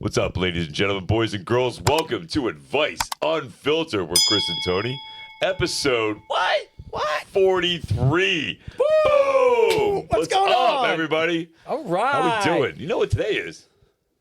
What's up, ladies and gentlemen, boys and girls? Welcome to Advice Unfiltered with Chris and Tony. Episode, What? 43. Woo! Boom! What's going up, on? everybody? All right. How we doing? You know what today is?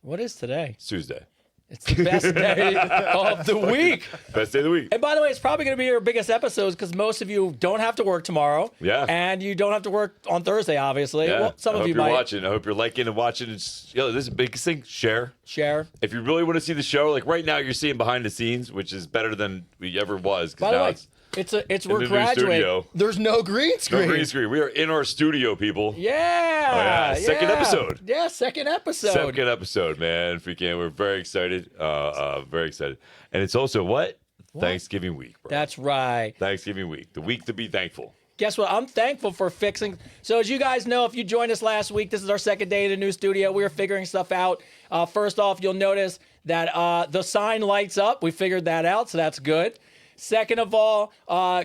What is today? It's Tuesday. It's the best day of the week. Best day of the week. And by the way, it's probably going to be your biggest episodes because most of you don't have to work tomorrow. Yeah. And you don't have to work on Thursday, obviously. Yeah. Well, some I of hope you you're might. watching. I hope you're liking and watching. This is the biggest thing. Share. Share. If you really want to see the show, like right now, you're seeing behind the scenes, which is better than we ever was. By the now way, it's we're the new graduating. studio. There's no green screen. no green screen. We are in our studio, people. Yeah. Second episode. Yeah, second episode. Second episode, man. Freaking, we're very excited. Very excited. And it's also what? Thanksgiving week, bro. That's right. Thanksgiving week. The week to be thankful. Guess what? I'm thankful for fixing. So as you guys know, if you joined us last week, this is our second day in the new studio. We were figuring stuff out. First off, you'll notice that the sign lights up. We figured that out, so that's good. Second of all,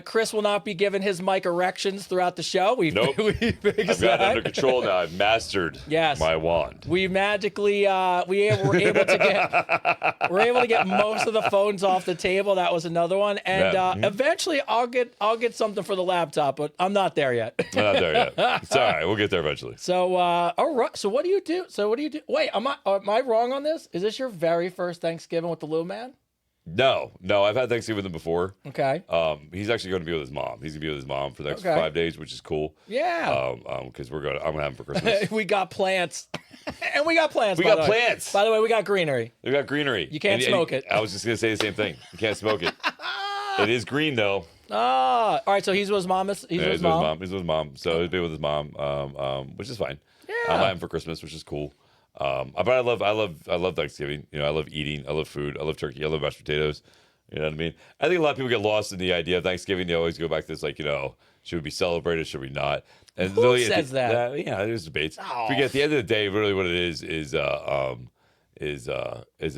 Chris will not be giving his mic erections throughout the show. Nope. We fixed I've got it under control now. I've mastered my wand. We magically we're able to get most of the phones off the table. That was another one, and eventually I'll get something for the laptop, but I'm not there yet. I'm not there yet. It's all right. We'll get there eventually. So all right. So what do you do? Wait, am I wrong on this? Is this your very first Thanksgiving with the little man? No. I've had Thanksgiving with him before. Okay. He's actually going to be with his mom. He's going to be with his mom for the next 5 days, which is cool. Yeah. Because I'm going to have him for Christmas. We got plants. And we got plants. We got plants. By the way, we got greenery. We got greenery. You can't smoke it. I was just going to say the same thing. You can't smoke it. It is green, though. All right. So he's with his mom. He's with his mom. He's with his mom. So he'll be with his mom, which is fine. Yeah. I'm having for Christmas, which is cool. But I love Thanksgiving. You know, I love eating. I love food. I love turkey. I love mashed potatoes. You know what I mean? I think a lot of people get lost in the idea of Thanksgiving. They always go back to this, like, should we be celebrated? Should we not? And Who really, says that? Yeah, there's debates. Oh. At the end of the day, really, what it is a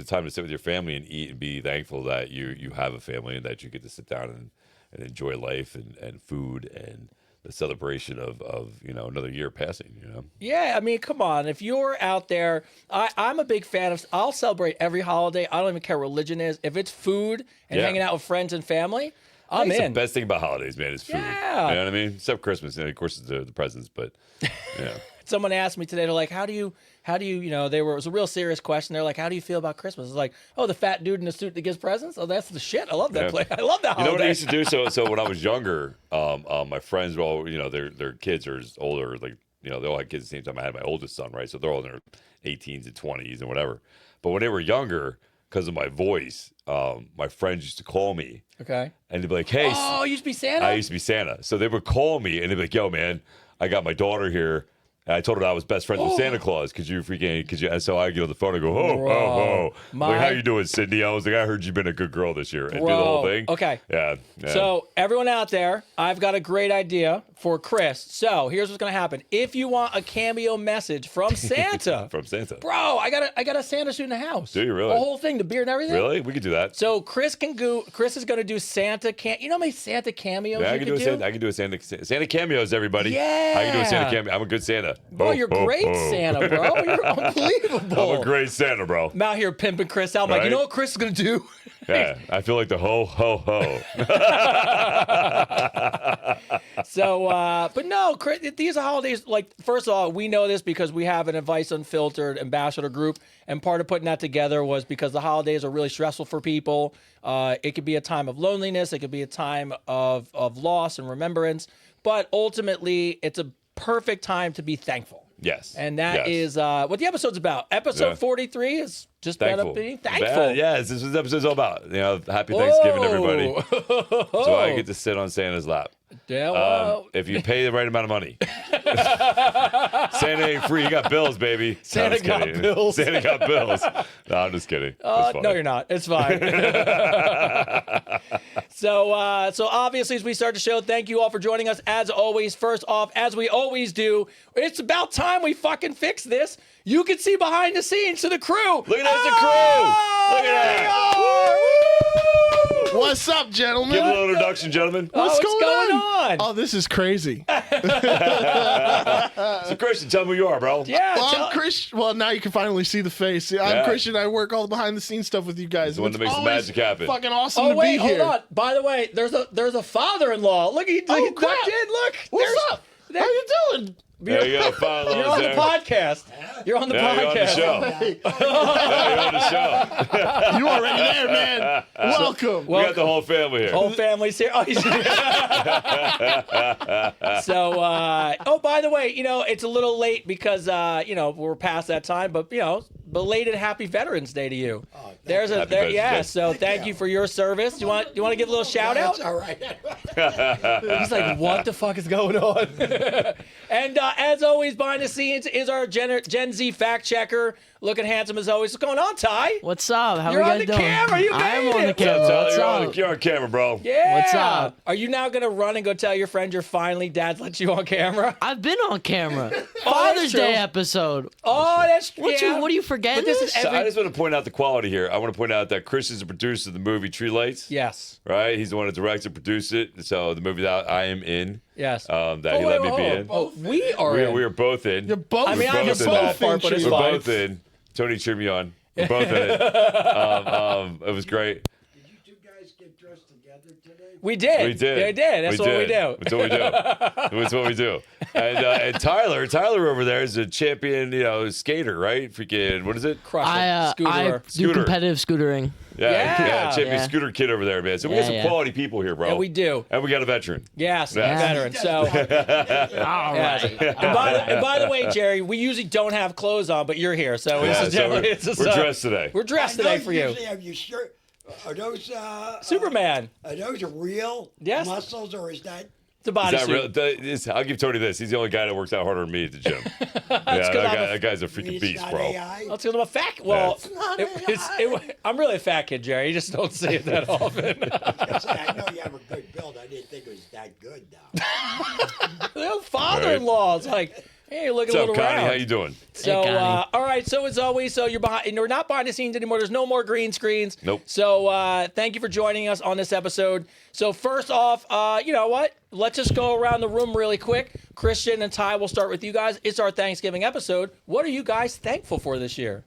time to sit with your family and eat and be thankful that you have a family and that you get to sit down and enjoy life and food and the celebration of another year passing. Yeah, I mean, come on. If you're out there, I'm a big fan of. I'll celebrate every holiday. I don't even care what religion is. If it's food and hanging out with friends and family, I'm in. The best thing about holidays, man, is food. Yeah. You know what I mean? Except Christmas, and of course, it's the presents. But yeah. Someone asked me today, they're like, how do you, it was a real serious question. They're like, how do you feel about Christmas? It's like, oh, the fat dude in the suit that gives presents. Oh, that's the shit. I love that play. I love that holiday. You know what I used to do? So when I was younger, my friends were all, their kids are older, like, they all had kids at the same time. I had my oldest son, right? So they're all in their 18s and 20s and whatever. But when they were younger, because of my voice, my friends used to call me. Okay. And they'd be like, hey. Oh, you used to be Santa? I used to be Santa. So they would call me and they'd be like, yo, man, I got my daughter here. And I told her I was best friends with Santa Claus and so I get on the phone and go, like, how you doing, Sydney? I was like, I heard you've been a good girl this year and do the whole thing. Okay. Yeah. So everyone out there, I've got a great idea for Chris. So here's what's going to happen. If you want a cameo message from Santa. Bro, I got a Santa suit in the house. Do you really? The whole thing, the beard and everything. Really? We could do that. So Chris is going to do Santa. You know how many Santa cameos I you can could do? I can do a Santa cameos, everybody. Yeah. I can do a Santa cameo. I'm a good Santa. Bro, you're great Santa, bro. You're unbelievable. I'm a great Santa, bro. I'm out here pimping Chris out. I'm like, you know what Chris is going to do? Yeah, I feel like the ho, ho, ho. So, but no, Chris, these holidays, like, first of all, we know this because we have an Advice Unfiltered ambassador group. And part of putting that together was because the holidays are really stressful for people. It could be a time of loneliness. It could be a time of loss and remembrance. But ultimately, it's a perfect time to be thankful. Yes. And that is what the episode's about. Episode 43 is just about being thankful. Yes, this episode's all about. Happy Thanksgiving, everybody. So I get to sit on Santa's lap. Yeah, well. If you pay the right amount of money. Santa ain't free. You got bills, baby. Santa got bills. Santa got bills. No, I'm just kidding. No, you're not. It's fine. So obviously, as we start the show, thank you all for joining us. As always, first off, as we always do, it's about time we fucking fix this. You can see behind the scenes to the crew. Look at that, the crew. Look at that. What's up, gentlemen? Give a little introduction, gentlemen. What's going on? Oh, this is crazy. So, Christian, tell me who you are, bro. Yeah. Well, tell- I'm Christian. Well, now you can finally see the face. I'm Yeah. Christian. I work all the behind-the-scenes stuff with you guys. The one that makes the magic happen. Fucking awesome Oh to wait, be here. hold on. By the way, there's a father-in-law. Look, he Oh, ducked crap. in. Look, What's there's- up? How you doing? There you go. Follow You're us on the there. podcast. You're on the Yeah, you're on the podcast. show. Yeah, you're on the show. You already there, man. Welcome. We got the whole family here. Whole family's here. Oh, he's so, oh, by the way, it's a little late because, we're past that time, but, belated Happy Veterans Day to you. Oh, There's a, Happy there, Veterans yeah. Day. So thank you for your service. You want to give a little shout out? That's all right. He's like, what the fuck is going on? And as always, behind the scenes is our Gen Z fact checker, looking handsome as always. What's going on, Ty? What's up? How You're are on you the guys doing? camera. You I am made on the it. camera. Tyler, What's up? you're on camera, bro. Yeah. What's up? Are you now gonna run and go tell your friend you're finally dad's let you on camera? I've been on camera. that's Father's true. Day episode. Oh, that's What yeah. you forgetting? But this is So every. I just want to point out the quality here. I want to point out that Christian's the producer of the movie Tree Lights. Yes. Right? He's the one that directs and produced it. So the movie that I am in, Yes. that Oh, he wait, let me wait, be hold in. on. Oh, we are. We are both in. You're both. I mean, I We're missed both the in both that. part, but it's We're fine. both in. Tony cheered me on. We're both in it. It was great. Did you two guys get dressed together today? We did. We did. We did. That's what we do. That's what we do. That's what we do. And Tyler over there is a champion, skater, right? Freaking, what is it? Crush I it. Scooter. do Scooter. competitive scootering. Yeah. champion Yeah. scooter kid over there, man. So we got some Yeah, yeah. quality people here, bro. Yeah, we do. And we got a veteran. Yes, Yeah. veteran. So, All yes. right. And by the way, Jerry, we usually don't have clothes on, but you're here, so Yeah, this is so definitely we're dressed today. We're dressed today for you. Have you sure? Are those Superman. Are those real Yes. muscles, or is that? It's a Is that bodysuit. real? I'll give Tony this. He's the only guy that works out harder than me at the gym. Yeah, that guy's a freaking It's beast, not bro. AI? Let's go to a fat. Well, Yeah. I'm really a fat kid, Jerry. You just don't see it that often. I know you have a good build. I didn't think it was that good, though. The father-in-law is like, hey, you're looking What's a up, little Connie? round. How you doing? So, Hey, Connie. all right. So as always, you're behind. We're not behind the scenes anymore. There's no more green screens. Nope. So thank you for joining us on this episode. So first off, you know what? Let's just go around the room really quick. Christian and Ty, we'll start with you guys. It's our Thanksgiving episode. What are you guys thankful for this year?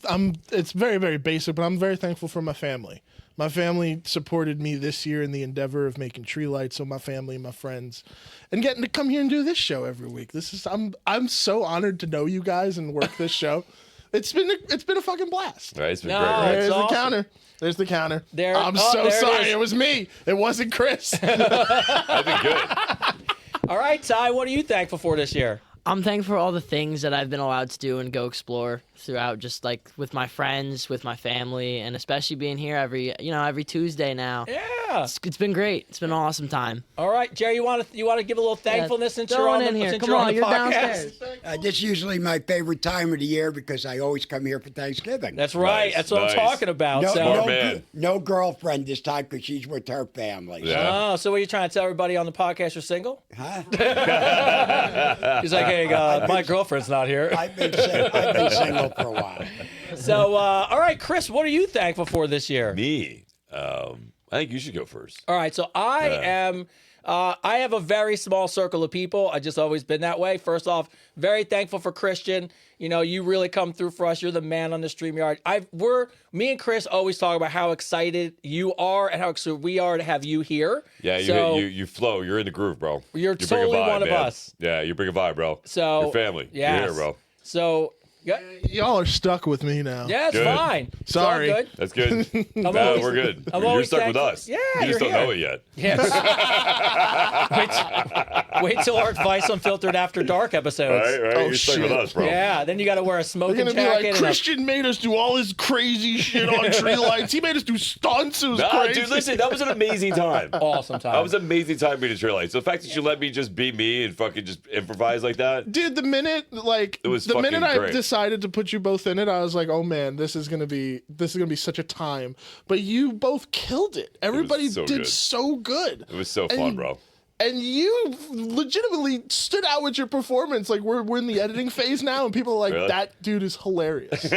I'm. It's very, very basic, but I'm very thankful for my family. My family supported me this year in the endeavor of making tree lights. So my family, my friends, and getting to come here and do this show every week. I'm so honored to know you guys and work this show. It's been a fucking blast. All right, it's been No, great, right? There's awesome. the counter. There's the counter. There- I'm oh, so there it sorry. is. It was me. It wasn't Chris. I've been good. All right, Ty, what are you thankful for this year? I'm thankful for all the things that I've been allowed to do and go explore throughout, just like with my friends, with my family, and especially being here every Tuesday now. Yeah. It's been great. It's been an awesome time. All right, Jerry, you want to give a little thankfulness since throw you're on it the in here. since Come you're on, the you're podcast? downstairs. This is usually my favorite time of the year because I always come here for Thanksgiving. That's right. Nice, That's what nice. I'm talking about. no, so. Smart man. no girlfriend this time because she's with her family. Yeah. Oh, so what are you trying to tell everybody on the podcast you're single? Huh? He's like, hey, my girlfriend's not here. I've been single for a while. So, all right, Chris, what are you thankful for this year? Me. I think you should go first. All right, so I am. I have a very small circle of people. I just always been that way. First off, very thankful for Christian. You really come through for us. You're the man on the StreamYard. Me and Chris always talk about how excited you are and how excited we are to have you here. Yeah, So- you flow. You're in the groove, bro. You're You bring a totally vibe, one of man. us. Yeah, you bring a vibe, bro. So your family. yes. You're here, bro. So yeah, Y'all are stuck with me now. yeah, it's Good. fine. It's all Sorry. good. That's good. I'm Nah, always- we're good. I'm You're always stuck with thankful. us. Yeah, you just you're don't know here. it yet. Yes. wait till our Advice Unfiltered After Dark episodes. Right? Oh, You're stuck with shit. us, bro. Yeah, then you got to wear a They're smoking gonna be jacket. like, and Christian made us do all his crazy shit on tree lights. He made us do stunts. It was Nah, crazy. dude, listen, that was an amazing time. a awesome time. That was an amazing time being a trail light. So the fact that you let me just be me and fucking just improvise like that, Dude, the minute was the minute fucking I great. decided to put you both in it, I was like, oh man, this is gonna be such a time. But you both killed it. Everybody so did good. so good. it was so And fun, bro. And you legitimately stood out with your performance. Like we're in the editing phase now, and people are like, Really? "That dude is hilarious." The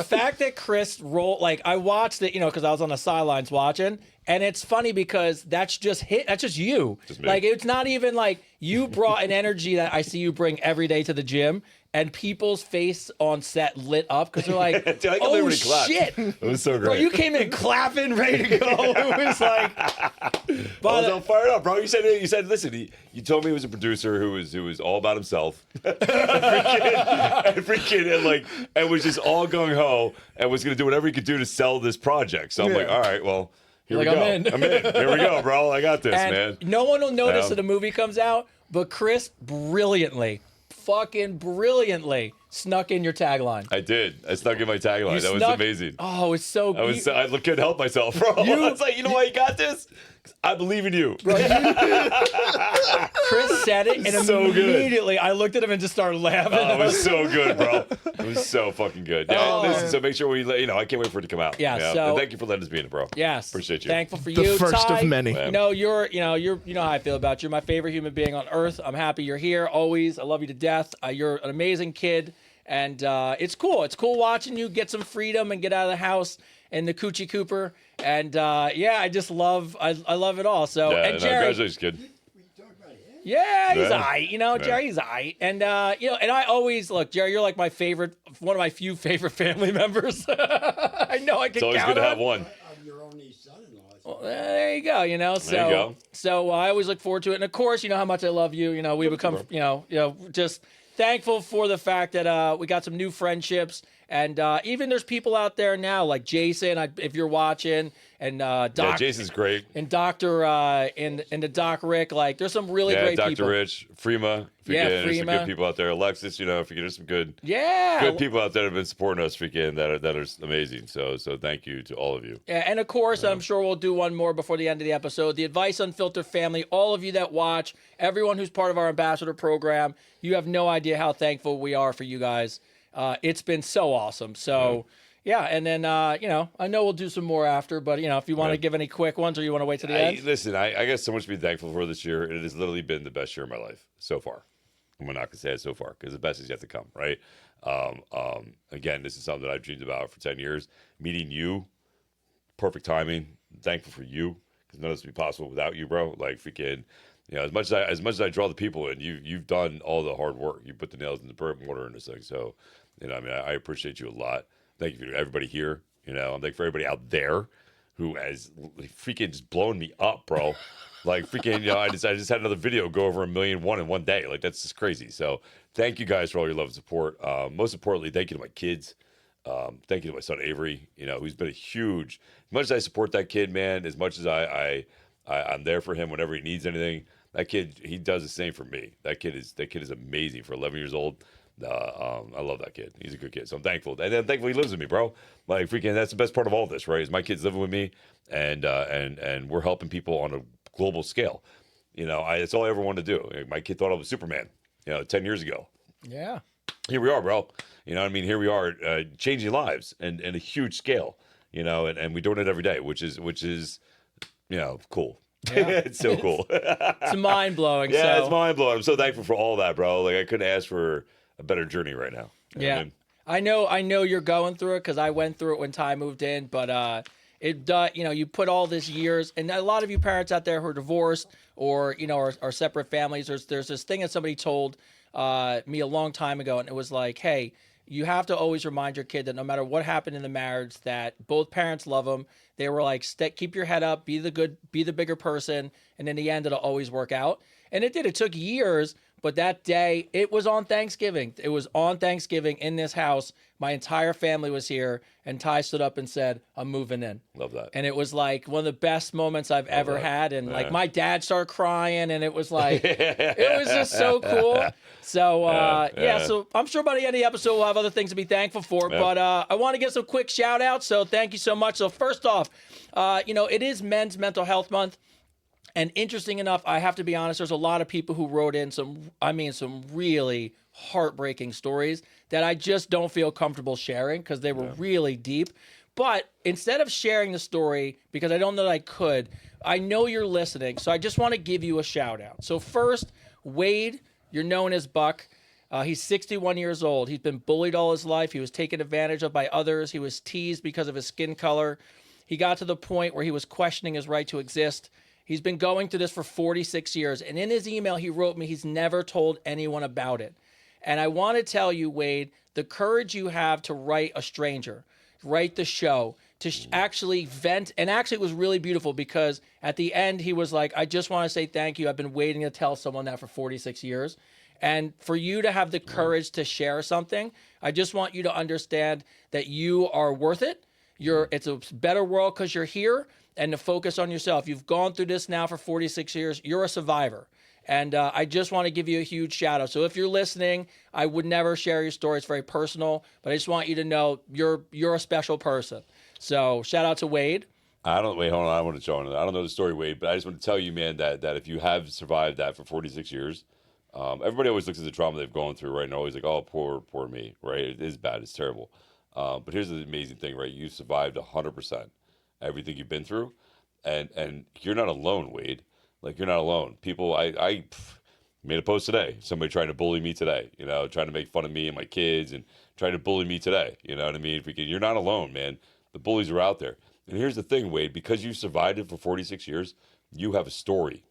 fact that Chris rolled, like I watched it, because I was on the sidelines watching, and it's funny because that's just you. Just me. Like it's not even like you brought an energy that I see you bring every day to the gym. And people's face on set lit up because they're like, Dude, I "Oh literally clapped. shit!" It was so great. Bro, you came in clapping, ready to go. It was like, I was all fired up, bro. You said, listen. You told me he was a producer who was all about himself, and was just all gung ho, and was gonna do whatever he could do to sell this project. So I'm like, all right, well, here we Like, go. I'm in. Here we go, bro. I got this, and man. no one will notice Yeah. when the movie comes out, but Chris fucking brilliantly snuck in your tagline. I did. I snuck in my tagline. That was snuck- amazing. Oh, it's so I couldn't help myself, bro. I was like, you know why you got this? 'Cause I believe in you. Chris said it, and So good. immediately I looked at him and just started laughing. Oh, it was so good, bro. It was so fucking good. Yeah, Oh. listen, so make sure I can't wait for it to come out. Yeah, so- and thank you for letting us be in it, bro. Yes, Appreciate you. Thankful for The you, first Ty. of many. Yeah. You're you know how I feel about you. You're my favorite human being on earth. I'm happy you're here always. I love you to death. You're an amazing kid, and it's cool. It's cool watching you get some freedom and get out of the house in the Coochie Cooper. And I just love I love it all. So Yeah, and no, Jerry, congratulations, kid. We talked about him. yeah, he's Yeah. aight. Jerry's aight. And and I always look, Jerry, you're like my favorite, one of my few favorite family members. I know I can It's always count good to on. have one. I'm your only son-in-law. Well, there you go. So There you go. so I always look forward to it, and of course, you know how much I love you. We become just thankful for the fact that we got some new friendships, and even there's people out there now like Jason, if you're watching, and Yeah, Doc Jason's great. and Doctor and the Doc Rick. Like there's some really Yeah, great Dr. people. Rich, Freema. There's some Freema. good people out there. Alexis, there's some good Yeah. people out there that have been supporting us freaking that are amazing. So thank you to all of you. Yeah, and of course, I'm sure we'll do one more before the end of the episode. The Advice Unfiltered family, all of you that watch, everyone who's part of our ambassador program, you have no idea how thankful we are for you guys. It's been so awesome. So, yeah, and then, I know we'll do some more after, but, if you want to give any quick ones or you want to wait to the end. Listen, I got so much to be thankful for this year. It has literally been the best year of my life so far. I'm not gonna say it so far because the best is yet to come, right? Again, this is something that I've dreamed about for 10 years. Meeting you, perfect timing. Thankful for you because none of this would be possible without you, bro. Like freaking, as much as I draw the people in, you've done all the hard work. You put the nails in the mortar in this thing. So, I appreciate you a lot. Thank you for everybody here. I'm thankful for everybody out there who has freaking just blown me up, bro. Like freaking, I just had another video go over 1.1 million in one day. Like that's just crazy. So thank you guys for all your love and support. Most importantly, thank you to my kids. Thank you to my son Avery. Who's been a huge. As much as I support that kid, man, as much as I'm there for him whenever he needs anything. That kid, he does the same for me. That kid is amazing for 11 years old. I love that kid. He's a good kid. So I'm thankful. And then thankful he lives with me, bro. Like freaking, that's the best part of all this, right? Is my kids living with me, and we're helping people on a global scale. That's all I ever wanted to do. My kid thought I was Superman, 10 years ago. Yeah. Here we are, bro. Here we are changing lives and a huge scale, and we're doing it every day, which is cool. Yeah. It's so cool. It's mind blowing. Yeah, so. it's mind blowing. I'm so thankful for all that, bro. Like I couldn't ask for a better journey right now. You know what I Yeah. mean? I know you're going through it because I went through it when Ty moved in, but you put all this years, and a lot of you parents out there who are divorced or are separate families. There's this thing that somebody told me a long time ago, and it was like, hey, you have to always remind your kid that no matter what happened in the marriage, that both parents love them. They were like, keep your head up, be the bigger person, and in the end, it'll always work out. And it did. It took years, but that day, it was on Thanksgiving. It was on Thanksgiving in this house. My entire family was here, and Ty stood up and said, I'm moving in. Love that. And it was like one of the best moments I've ever had. And like Yeah. my dad started crying, and it was like, it was just so cool. So, so I'm sure by the end of the episode, we'll have other things to be thankful for. Yeah. But I want to give some quick shout outs. So thank you so much. So first off, it is Men's Mental Health Month. And interesting enough, I have to be honest, there's a lot of people who wrote in some really heartbreaking stories that I just don't feel comfortable sharing because they were really deep. But instead of sharing the story, because I don't know that I could, I know you're listening, so I just want to give you a shout out. So first, Wade, you're known as Buck. He's 61 years old. He's been bullied all his life. He was taken advantage of by others. He was teased because of his skin color. He got to the point where he was questioning his right to exist. He's been going through this for 46 years. And in his email, he wrote me, he's never told anyone about it. And I want to tell you, Wade, the courage you have to write a stranger, write the show, to actually vent. And actually, it was really beautiful because at the end, he was like, I just want to say thank you. I've been waiting to tell someone that for 46 years. And for you to have the courage to share something, I just want you to understand that you are worth it. It's a better world because you're here, and to focus on yourself. You've gone through this now for 46 years. You're a survivor. And I just want to give you a huge shout out. So if you're listening, I would never share your story. It's very personal, but I just want you to know you're a special person. So shout out to Wade. Wait, hold on. I want to show on. I don't know the story, Wade, but I just want to tell you, man, that if you have survived that for 46 years, everybody always looks at the trauma they've gone through, right? And they're always like, oh, poor me, right? It is bad. It's terrible. But here's the amazing thing, right? You survived 100% everything you've been through. And you're not alone, Wade. Like, you're not alone. People, I made a post today. Somebody trying to bully me today, trying to make fun of me and my kids and trying to bully me today. You know what I mean? You're not alone, man. The bullies are out there. And here's the thing, Wade, because you survived it for 46 years, you have a story.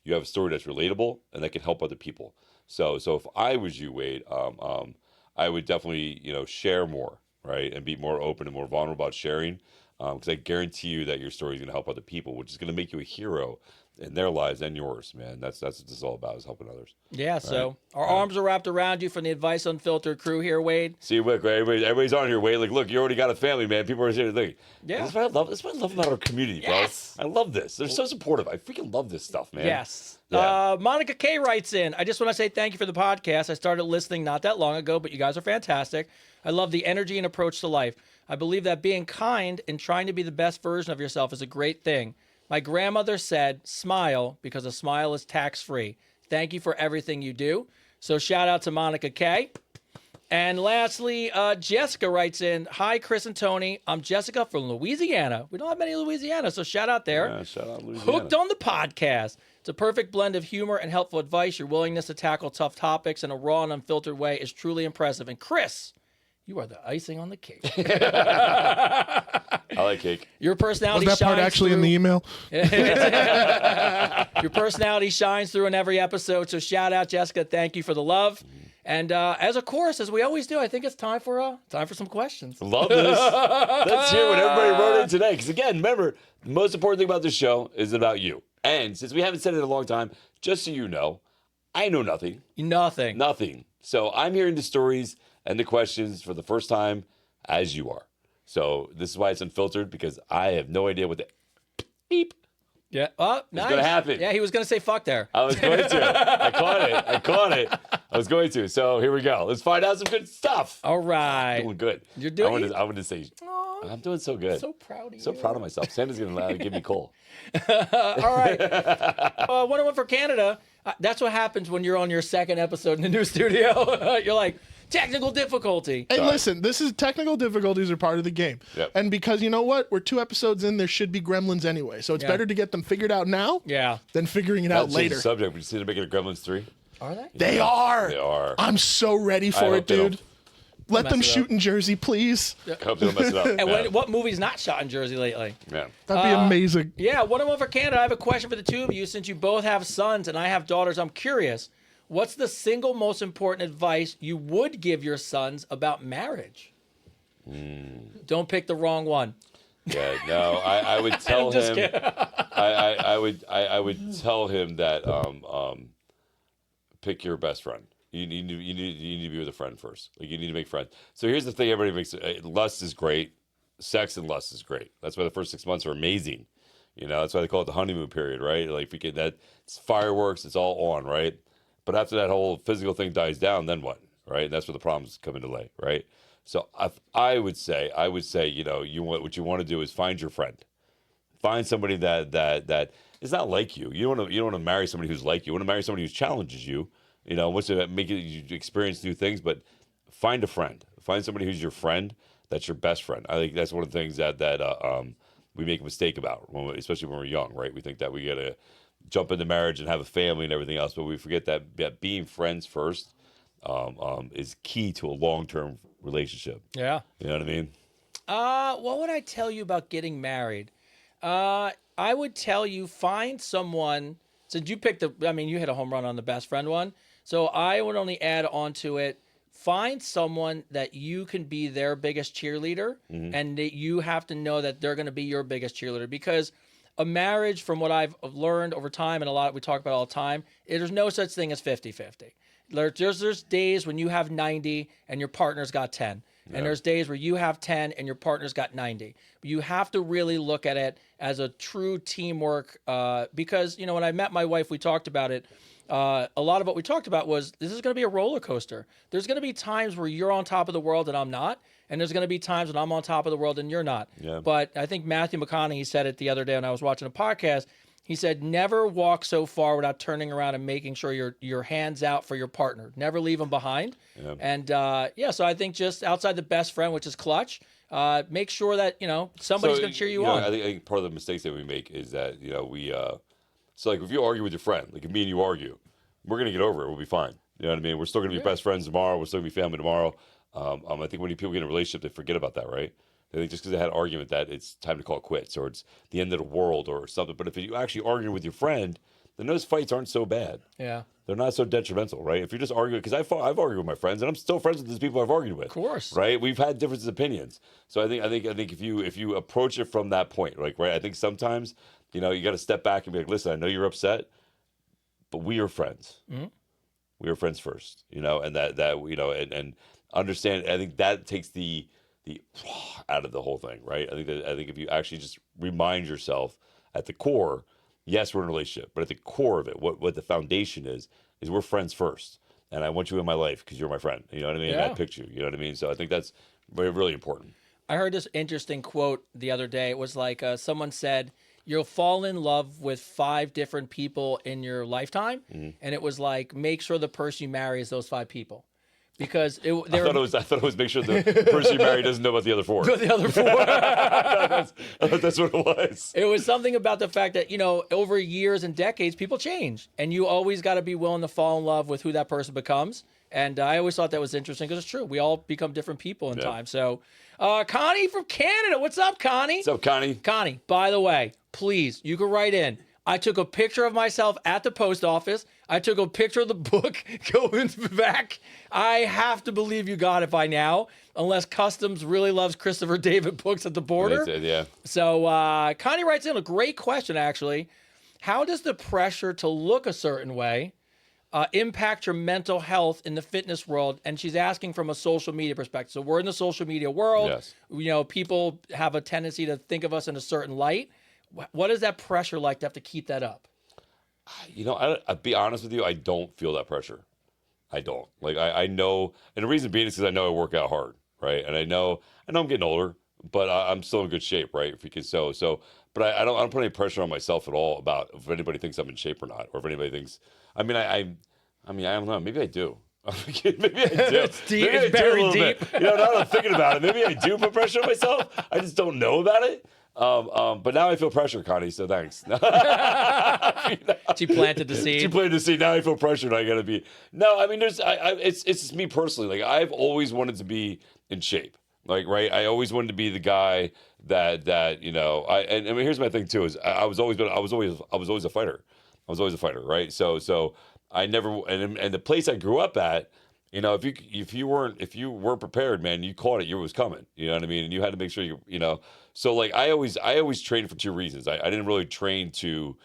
You have a story that's relatable and that can help other people. So if I was you, Wade, I would definitely, share more, right? And be more open and more vulnerable about sharing. Because I guarantee you that your story is going to help other people, which is going to make you a hero in their lives and yours, man. That's what this is all about, is helping others. Yeah, so our arms are wrapped around you from the Advice Unfiltered crew here, Wade. See, look, everybody's on here, Wade. Like, look, you already got a family, man. People are saying, look, Yeah. That's what I love about our community, bro. Yes. I love this. They're so supportive. I freaking love this stuff, man. Yes. Yeah. Monica K writes in, I just want to say thank you for the podcast. I started listening not that long ago, but you guys are fantastic. I love the energy and approach to life. I believe that being kind and trying to be the best version of yourself is a great thing. My grandmother said, smile, because a smile is tax-free. Thank you for everything you do. So shout out to Monica K. And lastly, Jessica writes in, hi, Chris and Tony. I'm Jessica from Louisiana. We don't have many Louisiana, so shout out there. Yeah, shout out Louisiana. Hooked on the podcast. It's a perfect blend of humor and helpful advice. Your willingness to tackle tough topics in a raw and unfiltered way is truly impressive. And Chris, you are the icing on the cake. I like cake. Your personality Was that part shines actually in through. the email? Your personality shines through in every episode. So shout out, Jessica. Thank you for the love. And as we always do, I think it's time for some questions. Love this. Let's hear what everybody wrote in today. Because again, remember, the most important thing about this show is about you. And since we haven't said it in a long time, just so you know, I know nothing. Nothing. Nothing. So I'm hearing the stories and the questions for the first time as you are. So this is why it's unfiltered, because I have no idea what the beep Yeah. Oh, nice. going to happen. Yeah, he was going to say fuck there. I was going to. I caught it. I was going to. So here we go. Let's find out some good stuff. All right. Doing good. You're doing- I want to say, Aw, I'm doing so good. so proud of you. So proud of myself. Santa's going to give me coal. All right. 101 for Canada. That's what happens when you're on your second episode in the new studio. You're like, technical difficulty. Hey, listen, this is technical difficulties are part of the game. Yep. And because you know what? We're 2 episodes in, there should be gremlins anyway. So it's Yeah. better to get them figured out now Yeah. than figuring it out That's later. the subject. We just need to make it a Gremlins 3. Are they? They are. They are. I'm so ready I for hope it, they don't dude. Let them mess it shoot up. in Jersey, please. I hope they don't mess it up. And what movie's not shot in Jersey lately? Man. That'd be amazing. Yeah, 101 for Canada. I have a question for the two of you. Since you both have sons and I have daughters, I'm curious. What's the single most important advice you would give your sons about marriage? Don't pick the wrong one. Yeah, no, I would tell just him. kidding. I would tell him that pick your best friend. You need to be with a friend first. Like, you need to make friends. So here's the thing: everybody makes lust is great, sex and lust is great. That's why the first 6 months are amazing. That's why they call it the honeymoon period, right? Like, if we get that, it's fireworks, it's all on, right? But after that whole physical thing dies down, then what, right? And that's where the problems come into play, right? So I would say, what you want to do is find your friend. find somebody that is not like you. You don't want to marry somebody who's like you. You want to marry somebody who challenges you. You know, wants to make you experience new things. But find a friend. Find somebody who's your friend. That's your best friend. I think that's one of the things that we make a mistake about, especially when we're young, right? We think that we gotta jump into marriage and have a family and everything else, but we forget that being friends first is key to a long-term relationship. Yeah. You know what I mean? What would I tell you about getting married? I would tell you find someone. Since you picked you hit a home run on the best friend one. So I would only add on to it. Find someone that you can be their biggest cheerleader, and that you have to know that they're going to be your biggest cheerleader. Because a marriage, from what I've learned over time, and a lot we talk about all the time, there's no such thing as 50-50. There's days when you have 90 and your partner's got 10. Yeah. And there's days where you have 10 and your partner's got 90. But you have to really look at it as a true teamwork, because, when I met my wife, we talked about it. A lot of what we talked about was this is going to be a roller coaster. There's going to be times where you're on top of the world and I'm not. And there's going to be times when I'm on top of the world and you're not. Yeah. But I think Matthew McConaughey said it the other day when I was watching a podcast. He said, never walk so far without turning around and making sure your hands out for your partner. Never leave them behind. Yeah. And so I think just outside the best friend, which is clutch, make sure that, somebody's going to cheer you on. I think part of the mistakes that we make is that, we so like if you argue with your friend, like if me and you argue, we're going to get over it. We'll be fine. You know what I mean? We're still going to be best friends tomorrow. We're still going to be family tomorrow. I think when people get in a relationship, they forget about that, right? They think just because they had an argument that it's time to call it quits or it's the end of the world or something. But if you actually argue with your friend, then those fights aren't so bad. Yeah. They're not so detrimental, right? If you're just arguing, because I've argued with my friends and I'm still friends with these people I've argued with. Of course. Right? We've had differences of opinions. So I think if you approach it from that point, like, right? I think sometimes, you got to step back and be like, listen, I know you're upset, but we are friends. Mm-hmm. We are friends first, and and understand. I think that takes the out of the whole thing, right? I think if you actually just remind yourself at the core, yes, we're in a relationship, but at the core of it, what the foundation is we're friends first, and I want you in my life because you're my friend. You know what I mean? Yeah. And I picked you. You know what I mean? So I think that's really important. I heard this interesting quote the other day. It was like someone said, you'll fall in love with 5 different people in your lifetime. Mm-hmm. And it was like, make sure the person you marry is those 5 people. Because I thought it was make sure the person you marry doesn't know about the other 4. The other 4. That's what it was. It was something about the fact that, over years and decades, people change. And you always got to be willing to fall in love with who that person becomes. And I always thought that was interesting because it's true. We all become different people in time. So, Connie from Canada. What's up, Connie? What's up, Connie? Connie, by the way, please, you can write in. I took a picture of myself at the post office. I took a picture of the book going back. I have to believe you got it by now, unless Customs really loves Christopher David books at the border. Yeah. So Connie writes in a great question, actually. How does the pressure to look a certain way impact your mental health in the fitness world? And she's asking from a social media perspective. So we're in the social media world. Yes. People have a tendency to think of us in a certain light. What is that pressure like to have to keep that up? I'll be honest with you, I don't feel that pressure. I don't. Like, I know, and the reason being is because I know I work out hard, right? And I know I'm getting older, but I'm still in good shape, right? But I don't put any pressure on myself at all about if anybody thinks I'm in shape or not, or if anybody thinks, I don't know, maybe I do. Maybe I do. It's deep. It's buried deep. Now that I'm thinking about it, maybe I do put pressure on myself. I just don't know about it. But now I feel pressure, Connie, so thanks. She planted the seed. Now I feel pressure and I gotta be. No, it's me personally. Like, I've always wanted to be in shape. Like, right? I always wanted to be the guy that here's my thing too, is I was always a fighter. I was always a fighter, right? So I never, and the place I grew up at, if you weren't prepared, man, you caught it. You was coming. You know what I mean? And you had to make sure So like I always trained for 2 reasons. I didn't really train to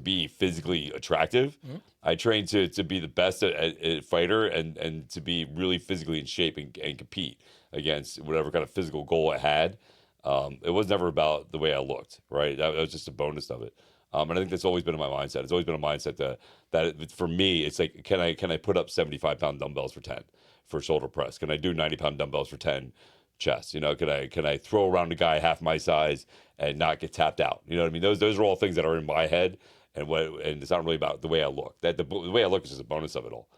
be physically attractive. Mm-hmm. I trained to be the best at fighter and to be really physically in shape and compete against whatever kind of physical goal I had. It was never about the way I looked, right? That was just a bonus of it. And I think that's always been in my mindset. It's always been a mindset that for me, it's like, can I put up 75-pound dumbbells for 10 for shoulder press? Can I do 90-pound dumbbells for 10 chest? You know, can I throw around a guy half my size and not get tapped out? You know what I mean? Those are all things that are in my head, and it's not really about the way I look. That the way I look is just a bonus of it all.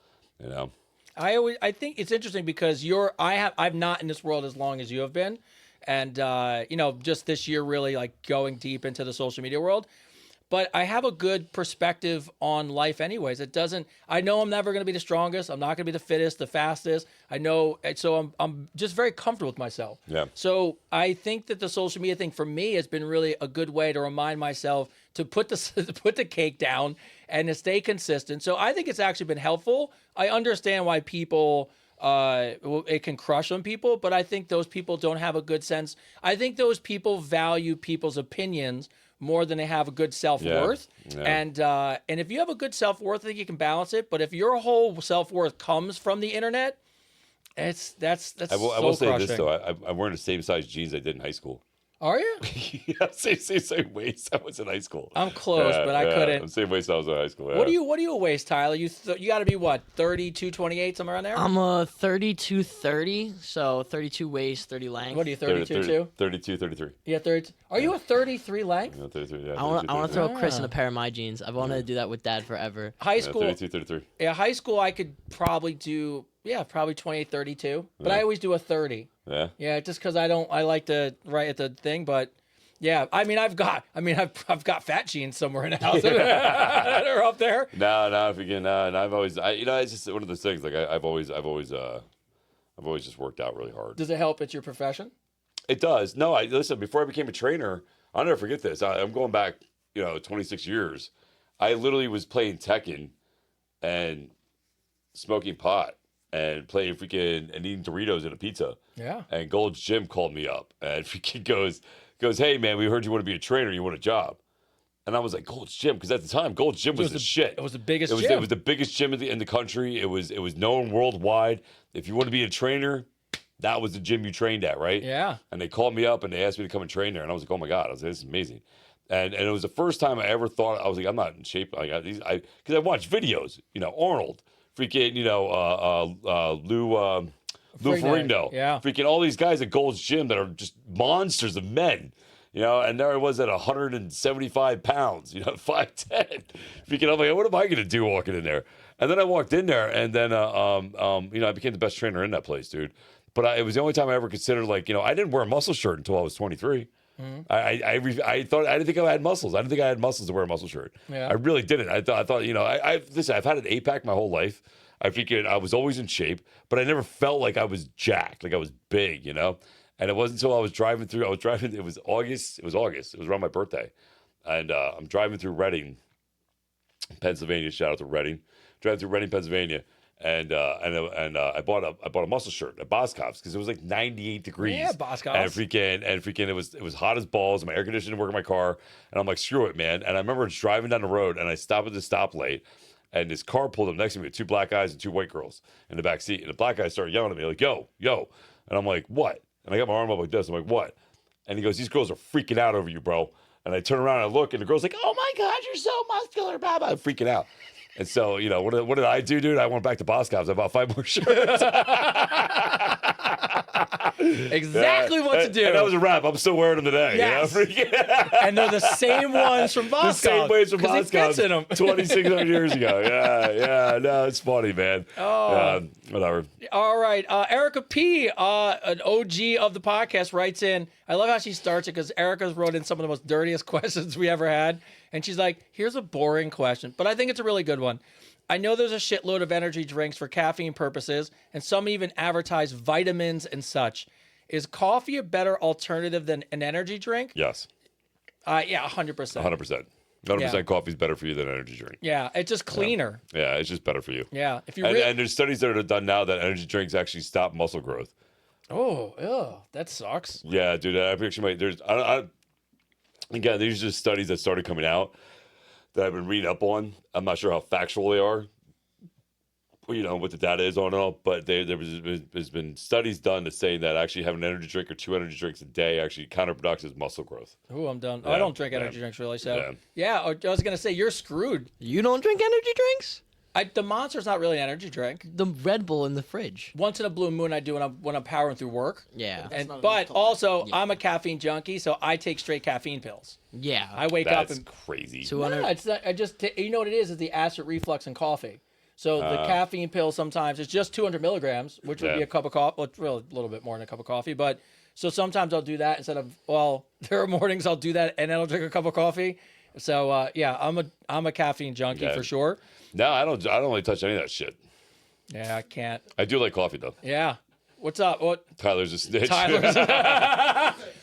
You know. I think it's interesting because I'm not in this world as long as you have been, and just this year really like going deep into the social media world. But I have a good perspective on life anyways. I know I'm never going to be the strongest. I'm not going to be the fittest, the fastest. I know. So I'm just very comfortable with myself. Yeah. So I think that the social media thing for me has been really a good way to remind myself to put the cake down and to stay consistent. So I think it's actually been helpful. I understand why people, it can crush on people, but I think those people don't have a good sense. I think those people value people's opinions more than they have a good self-worth. Yeah. And if you have a good self-worth, I think you can balance it. But if your whole self-worth comes from the internet, that's I will say crushing. this though. I'm wearing the same size jeans I did in high school. Are you? Yeah, same waist I was in high school. I'm close, but I couldn't. I'm same waist I was in high school. Yeah. What do you waist, Tyler? You got to be what, 32, 28, somewhere around there? I'm a 32-30, so 32 waist, 30 length. What are you, 32 too? 32, 33. Yeah, 30. Are you a 33 length? Yeah, 33, yeah, I want to 33. throw Chris in a pair of my jeans. I've wanted to do that with Dad forever. High Yeah, school. 32, 33. Yeah, high school I could probably do, probably 28, 32. But I always do a 30. Yeah. Yeah, just because I like to write at the thing, but yeah, I've got fat jeans somewhere in the house that are up there. No, if you can, and I've always, it's just one of those things. Like I've always just worked out really hard. Does it help at your profession? It does. No, listen. Before I became a trainer, I'll never forget this. I'm going back, 26 years. I literally was playing Tekken and smoking pot and playing freaking and eating Doritos and a pizza. Yeah. And Gold's Gym called me up and freaking goes, hey man, we heard you want to be a trainer. You want a job? And I was like, Gold's Gym, because at the time, Gold's Gym was the shit. It was the biggest gym. gym. It was the biggest gym in the country. It was known worldwide. If you want to be a trainer, that was the gym you trained at, right? Yeah. And they called me up and they asked me to come and train there, and I was like, oh my god, I was like, this is amazing. And it was the first time I ever thought, I was like, I'm not in shape. Because I watched videos, Arnold, freaking, Lou Ferrigno, yeah, freaking all these guys at Gold's Gym that are just monsters of men. And there I was at 175 pounds, 5'10". Freaking, I'm like, what am I going to do walking in there? And then I walked in there, and then, I became the best trainer in that place, dude. But it was the only time I ever considered, I didn't wear a muscle shirt until I was 23. Mm-hmm. I didn't think I had muscles. I didn't think I had muscles to wear a muscle shirt. Yeah. I really didn't. I thought, listen, I've had an 8-pack my whole life. I was always in shape, but I never felt like I was jacked, like I was big, And it wasn't until I was driving through. It was August. It was around my birthday, and I'm driving through Reading, Pennsylvania. Shout out to Reading. Driving through Reading, Pennsylvania, and I bought a muscle shirt at Boscov's because it was like 98 degrees. Yeah, Boscov's. And freaking it was hot as balls. And my air conditioning didn't work in my car, and I'm like, screw it, man. And I remember just driving down the road, and I stopped at the stoplight. And this car pulled up next to me with 2 black guys and 2 white girls in the back seat. And the black guy started yelling at me like, yo. And I'm like, what? And I got my arm up like this. I'm like, what? And he goes, these girls are freaking out over you, bro. And I turn around and I look, and the girl's like, oh my God, you're so muscular, blah, blah. I'm freaking out. And so, what did I do, dude? I went back to Boscov's. I bought 5 more shirts. Exactly what to do. And that was a wrap. I'm still wearing them today. Yes. And they're the same ones from Boscov's. The same ways from Boscov's. Fits in them. 2,600 years ago. Yeah. No, it's funny, man. Oh. Whatever. All right. Erica P., an OG of the podcast, writes in. I love how she starts it because Erica's wrote in some of the most dirtiest questions we ever had. And she's like, here's a boring question, but I think it's a really good one. I know there's a shitload of energy drinks for caffeine purposes, and some even advertise vitamins and such. Is coffee a better alternative than an energy drink? Yes. Yeah, 100%. 100%. 100% coffee is better for you than an energy drink. Yeah, it's just cleaner. Yeah, it's just better for you. Yeah. If you and there's studies that are done now that energy drinks actually stop muscle growth. Oh, that sucks. Yeah, dude. Again, these are just studies that started coming out that I've been reading up on. I'm not sure how factual they are, what the data is on it all, but there's been studies done to say that actually having an energy drink or 2 energy drinks a day actually counterproductive muscle growth. Oh, I'm done. Yeah, I don't drink energy drinks really, so. Yeah. I was going to say, you're screwed. You don't drink energy drinks? The Monster's not really an energy drink. The Red Bull in the fridge. Once in a blue moon, I do when I'm powering through work. Yeah. But also, I'm a caffeine junkie, so I take straight caffeine pills. Yeah. I wake up That's and crazy. no, it's not. You know what it is? It's the acid reflux in coffee. So the caffeine pill sometimes it's just 200 milligrams, which would be a cup of coffee. Well, it's really a little bit more than a cup of coffee, but so sometimes I'll do that instead of. Well, there are mornings I'll do that and then I'll drink a cup of coffee. So yeah, I'm a caffeine junkie for sure. No, I don't really touch any of that shit. Yeah, I can't. I do like coffee though. Yeah. What's up? What? Tyler's a snitch. Tyler's.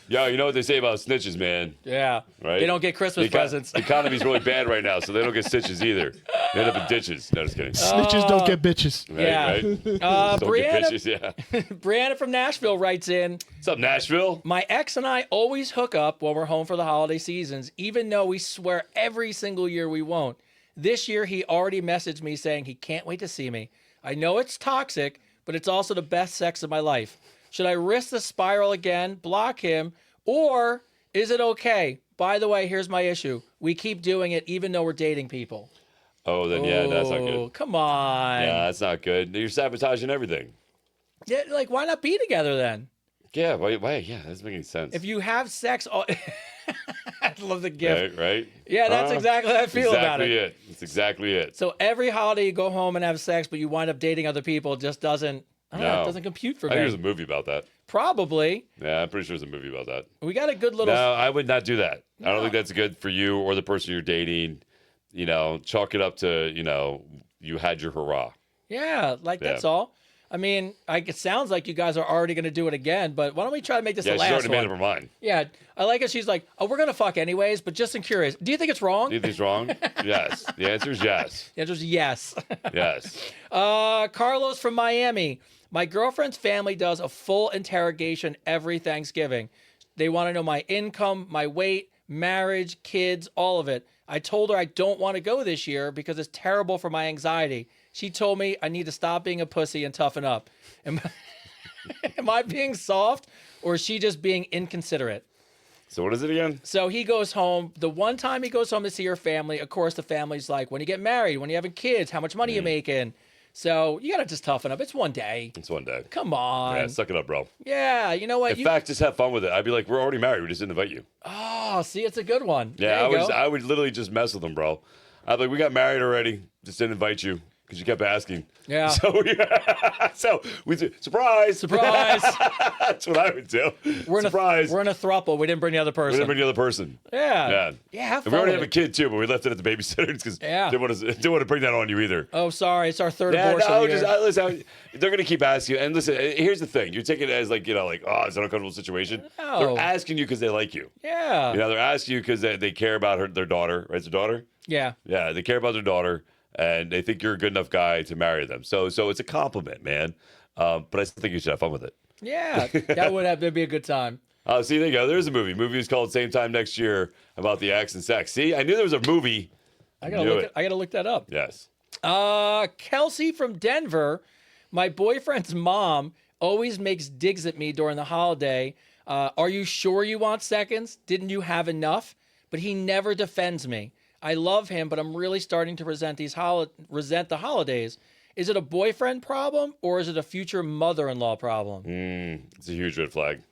Yo, you know what they say about snitches, man? Yeah. Right? They don't get Christmas presents. The economy's really bad right now, so they don't get stitches either. They end up in ditches. No, just kidding. Snitches don't get bitches. Right, Yeah. right? Don't get Brianna, bitches, yeah. Brianna from Nashville writes in, What's up, Nashville? my ex and I always hook up when we're home for the holiday seasons, even though we swear every single year we won't. This year, he already messaged me saying he can't wait to see me. I know it's toxic, but it's also the best sex of my life. Should I risk the spiral again, block him, or is it okay? By the way, here's my issue. We keep doing it even though we're dating people. Oh, then yeah, that's not Oh, good. come on. Yeah, that's not good. You're sabotaging everything. Yeah, like, why not be together then? Yeah, why? Yeah, that doesn't make any sense. If you have sex, I love the gift. Right? Yeah, that's exactly how I feel about it. That's exactly it. So every holiday you go home and have sex, but you wind up dating other people, it just doesn't. I don't know, it doesn't compute for I think me. there's a movie about that. Probably. Yeah, I'm pretty sure there's a movie about that. We got a good little. No, I would not do that. I don't think that's good for you or the person you're dating. You know, chalk it up to, you had your hurrah. Yeah, that's all. I mean, it sounds like you guys are already going to do it again, but why don't we try to make this Yeah, the she's last already made one? up her mind. Yeah, I like it. She's like, oh, we're going to fuck anyways, but just in curious, do you think it's wrong? Do you think it's wrong? Yes. The answer is yes. The answer is yes. Yes. Carlos from Miami. My girlfriend's family does a full interrogation every Thanksgiving. They want to know my income, my weight, marriage, kids, all of it. I told her I don't want to go this year because it's terrible for my anxiety. She told me I need to stop being a pussy and toughen up. Am I being soft, or is she just being inconsiderate? So what is it again? So he goes home. The one time he goes home to see her family, of course, the family's like, when you get married, when you having kids, how much money you making? So you got to just toughen up. It's one day. It's one day. Come on. Yeah, suck it up, bro. Yeah, you know what? In fact, just have fun with it. I'd be like, we're already married. We just didn't invite you. Oh, see, it's a good one. Yeah, There you go. I would literally just mess with them, bro. I'd be like, we got married already. Just didn't invite you because you kept asking. Yeah. So we surprise. Surprise. That's what I would do. Surprise. We're in a throuple. We didn't bring the other We person. didn't bring the other person. Yeah. Yeah. Yeah, have And fun we already with have a it. kid too, but we left it at the babysitters because Yeah. didn't want to bring that on you either. Oh, sorry. It's our third Yeah, abortion no, year. listen. They're gonna keep asking you. And listen, here's the thing: you take it as like, oh, it's an uncomfortable situation. No. They're asking you because they like you. Yeah. They're asking you because they care about their daughter. Right, it's their daughter. Yeah. Yeah, they care about their daughter, and they think you're a good enough guy to marry them. So it's a compliment, man. But I still think you should have fun with it. Yeah. That'd be a good time. See, there you go. There's a movie. Movie is called Same Time Next Year about the Axe and Sex. See, I knew there was a movie. I gotta look that up. Yes. Kelsey from Denver. My boyfriend's mom always makes digs at me during the holiday. Are you sure you want seconds? Didn't you have enough? But he never defends me. I love him, but I'm really starting to resent the holidays. Is it a boyfriend problem, or is it a future mother-in-law problem? It's a huge red flag.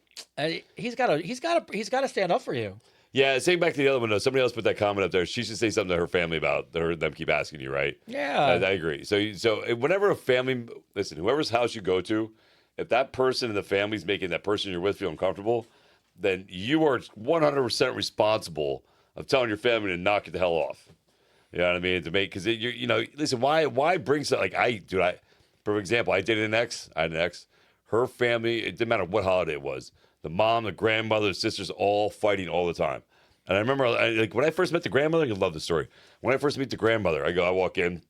He's got to stand up for you. Yeah, saying back to the other one, though, somebody else put that comment up there. She should say something to her family about them keep asking you, right? Yeah. I agree. So whenever a family, listen, whoever's house you go to, if that person in the family's making that person you're with feel uncomfortable, then you are 100% responsible of telling your family to knock it the hell off. You know what I mean? To make, because listen, why bring something like for example, I dated an ex. I had an ex. Her family, it didn't matter what holiday it was. The mom, the grandmother, the sisters, all fighting all the time. And I remember, when I first met the grandmother, you love the story. When I first meet the grandmother, I walk in.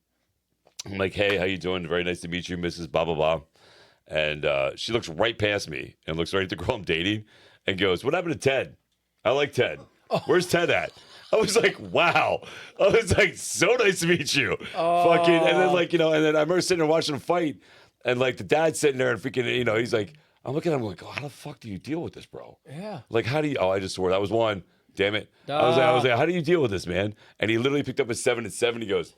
I'm like, hey, how you doing? Very nice to meet you, Mrs. Blah, blah, blah. And she looks right past me and looks right at the girl I'm dating and goes, what happened to Ted? I like Ted. Where's Ted at? I was like, wow. I was like, so nice to meet you. Fucking, and then and then I remember sitting there watching them fight, and the dad's sitting there and freaking, he's like, I'm looking at him like, oh, how the fuck do you deal with this, bro? Yeah. Like, how do you? Oh, I just swore that was one. Damn it. I was like, how do you deal with this, man? And he literally picked up his 7 and 7. He goes,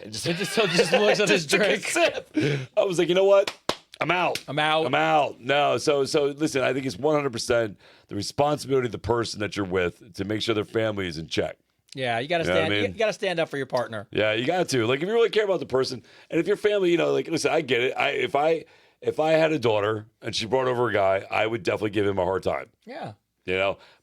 And It just looks at his took a drink. sip. I was like, you know what? I'm out. I'm out. I'm out. No. So listen, I think it's 100% the responsibility of the person that you're with to make sure their family is in check. Yeah, you got to You know what stand. I mean? You got to stand up for your partner. Yeah, you got to. Like, if you really care about the person, and if your family, like, listen, I get it. If I had a daughter and she brought over a guy, I would definitely give him a hard time. Yeah,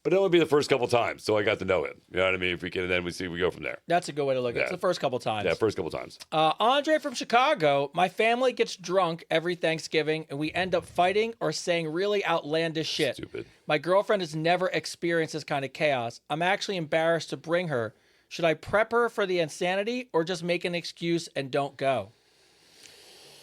But it would be the first couple times, so I got to know him. You know what I mean? If we can, and then we go from there. that's a good way to look at it. Yeah. It's the first couple times. Yeah, first couple times. Andre from Chicago. My family gets drunk every Thanksgiving, and we end up fighting or saying really outlandish shit. Stupid. My girlfriend has never experienced this kind of chaos. I'm actually embarrassed to bring her. Should I prep her for the insanity or just make an excuse and don't go?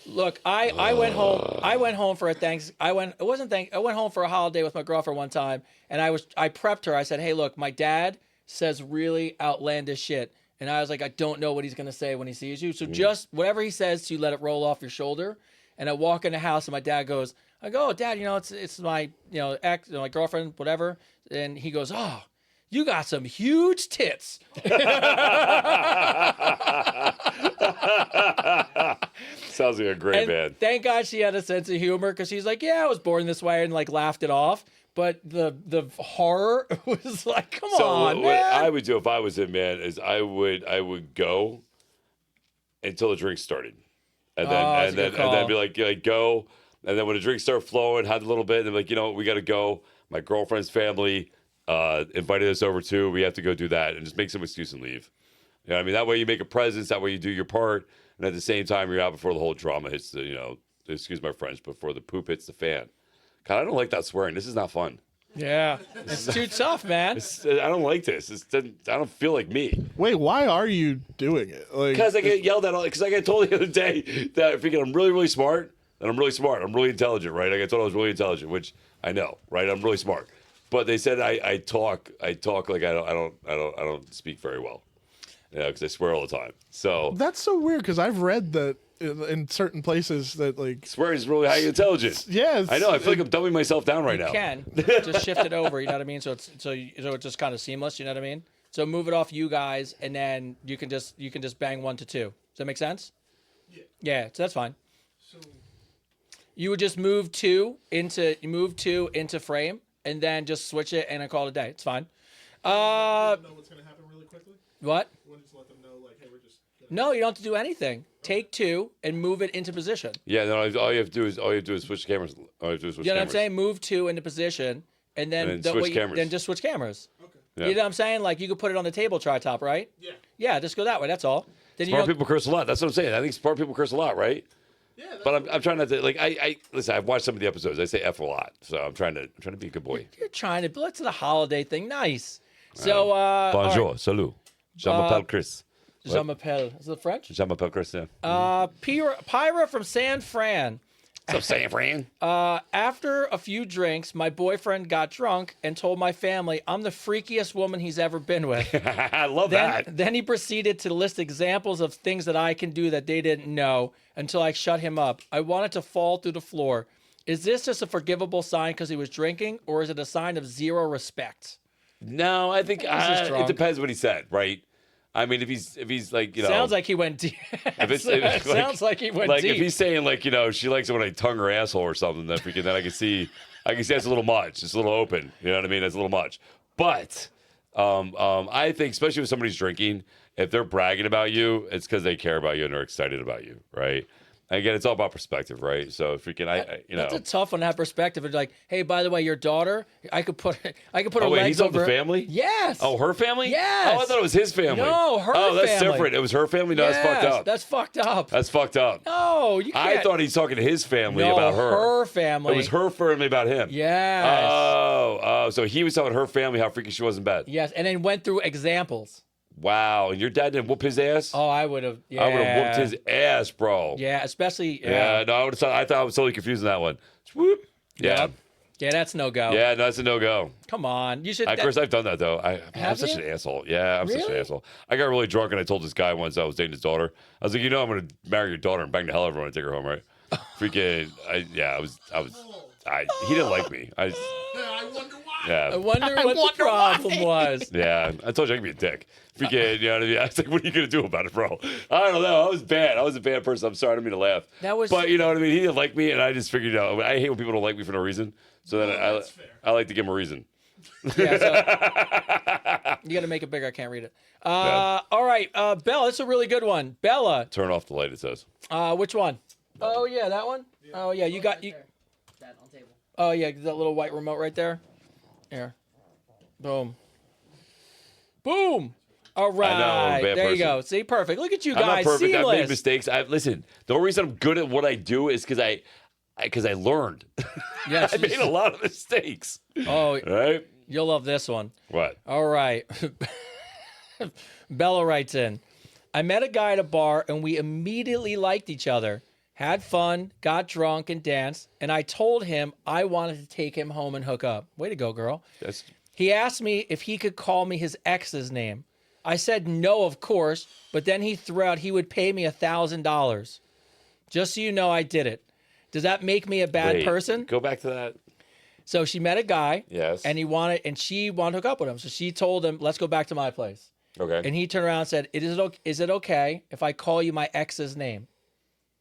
Look, I went home. I went home for a I went home for a holiday with my girlfriend one time, and I prepped her. I said, "Hey, look, my dad says really outlandish shit," and I was like, "I don't know what he's gonna say when he sees you, so just whatever he says, you let it roll off your shoulder." And I walk in the house, and my dad goes, "I go, oh, Dad, it's my ex, my girlfriend, whatever," and he goes, "Oh, you got some huge tits." Sounds like a great And man. thank God she had a sense of humor because she's like, "Yeah, I was born this way," and like laughed it off. But the horror was like, "Come on, what man!" I would do if I was him, man, is I would go until the drink started, and then that's a good and then call. be like go, and then when the drinks start flowing, had a little bit, and then like we got to go. My girlfriend's family invited us over too. We have to go do that, and just make some excuse and leave. You know what I mean? That way you make a presence. That way you do your part, and at the same time you're out before the whole drama hits the excuse my French, before the poop hits the fan. God, I don't like that swearing. This is not fun. Yeah, it's too tough, man. I don't like this. I don't feel like me. Wait, why are you doing it? Like, Because I get yelled at. Because I got told the other day that freaking I'm really, really smart, and I'm really smart. I'm really intelligent, right? I got told I was really intelligent, which I know, right? I'm really smart. But they said I talk like I don't speak very well. Because I swear all the time. So that's so weird because I've read that in certain places that like swearing is really high intelligence. yes, I know. I feel like I'm dumbing myself down right now. You can just shift it over. You know what I mean? So it's just kind of seamless. You know what I mean? So move it off you guys, and then you can just bang 1 to 2. Does that make sense? Yeah. Yeah. So that's fine. So you would just move two into frame, and then just switch it, and I call it a day. It's fine. know what's gonna happen really quickly. What? You want to just let them know, like, hey, we're just. No, you don't have to do anything. Take 2 and move it into position. Yeah, no. All you have to do is switch cameras. All you have to do is switch You know what I'm cameras. saying? Move 2 into position, and then, And then switch cameras. Then just switch cameras. Okay. Yeah. You know what I'm saying? Like you could put it on the table tri-top, right? Yeah. Yeah, just go that way. That's all. Then Smart people curse a lot. That's what I'm saying. I think smart people curse a lot, right? Yeah. But I'm trying not to like I listen. I've watched some of the episodes. I say F a lot, so I'm trying to be a good boy. You're trying to. Let's do the holiday thing. Nice. So, Bonjour, salut. Je m'appelle Chris. Je m'appelle. Is it French? Je m'appelle Chris. Yeah. Pyra from San Fran. What's up, San Fran? After a few drinks, my boyfriend got drunk and told my family I'm the freakiest woman he's ever been with. I love that. Then he proceeded to list examples of things that I can do that they didn't know until I shut him up. I wanted to fall through the floor. Is this just a forgivable sign because he was drinking, or is it a sign of zero respect? No, I think just it drunk. depends what he said, right? I mean, if he's like Sounds like he went deep. Sounds like he went like deep. if he's saying like she likes it when I tongue her asshole or something, then I can see that's a little much. It's a little open. You know what I mean? That's a little much. But I think especially if somebody's drinking, if they're bragging about you, it's because they care about you and they're excited about you, right? And again, it's all about perspective, right? So That's a tough one to have perspective. It's like, hey, by the way, your daughter, I could put her Oh wait, legs he's on over the family? Yes. Oh, her family? Yes. Oh, I thought it was his family. No, her Oh, that's family. different. It was her family? No, Yes, that's fucked up. That's fucked up. That's fucked up. No, you can't. I thought he's talking to his family no, about her. her family. It was her family about him. Yes. Oh, so he was telling her family how freaky she was in bed. Yes, and then went through examples. Wow, and your dad didn't whoop his ass? Oh, I would have. Yeah. I would have whooped his ass, bro. Yeah, especially. Yeah, no, I thought I was totally confused in that one. Whoop. Yeah. Yep. Yeah, that's no go. Yeah, no, that's a no-go. Come on, you should. Of course, I've done that, though. I'm Have such you? an asshole. Yeah, I'm such an Really? asshole. I got really drunk, and I told this guy once I was dating his daughter. I was like, I'm going to marry your daughter and bang the hell out of her when I take her home, right? Freaking, he didn't like me. I wonder why. I Yeah. wonder what the problem was. Yeah. I told you I could be a dick. Freaking, you know what I mean? I was like, what are you going to do about it, bro? I don't know. I was bad. I was a bad person. I'm sorry. I didn't mean to laugh. That was- But you know what I mean? He didn't like me, and I just figured out. I hate when people don't like me for no reason. So then that's fair. I like to give him a reason. Yeah, so you got to make it bigger. I can't read it. All right, Bella, it's a really good one. Bella, Turn off the light, it says. which one? Oh yeah, that one. Oh yeah, you got you. That on table. Oh yeah, that little white remote right there. Here, boom, boom. All I know, I'm a right, bad there you person. go. See, perfect. Look at you I'm not guys. perfect. I've made Seamless. mistakes. Listen. The only reason I'm good at what I do is because I learned. Yes. I made a lot of mistakes. Oh, Right? you'll love this one. What? All right. Bella writes in, I met a guy at a bar and we immediately liked each other, had fun, got drunk and danced, and I told him I wanted to take him home and hook up. Way to go, girl. That's He asked me if he could call me his ex's name. I said no, of course, but then he threw out he would pay me $1,000. Just so you know, I did it. Does that make me a bad Wait, person? Go back to that. So she met a guy, Yes. and she wanted to hook up with him. So she told him, "Let's go back to my place." Okay. And he turned around and said, Is it okay if I call you my ex's name?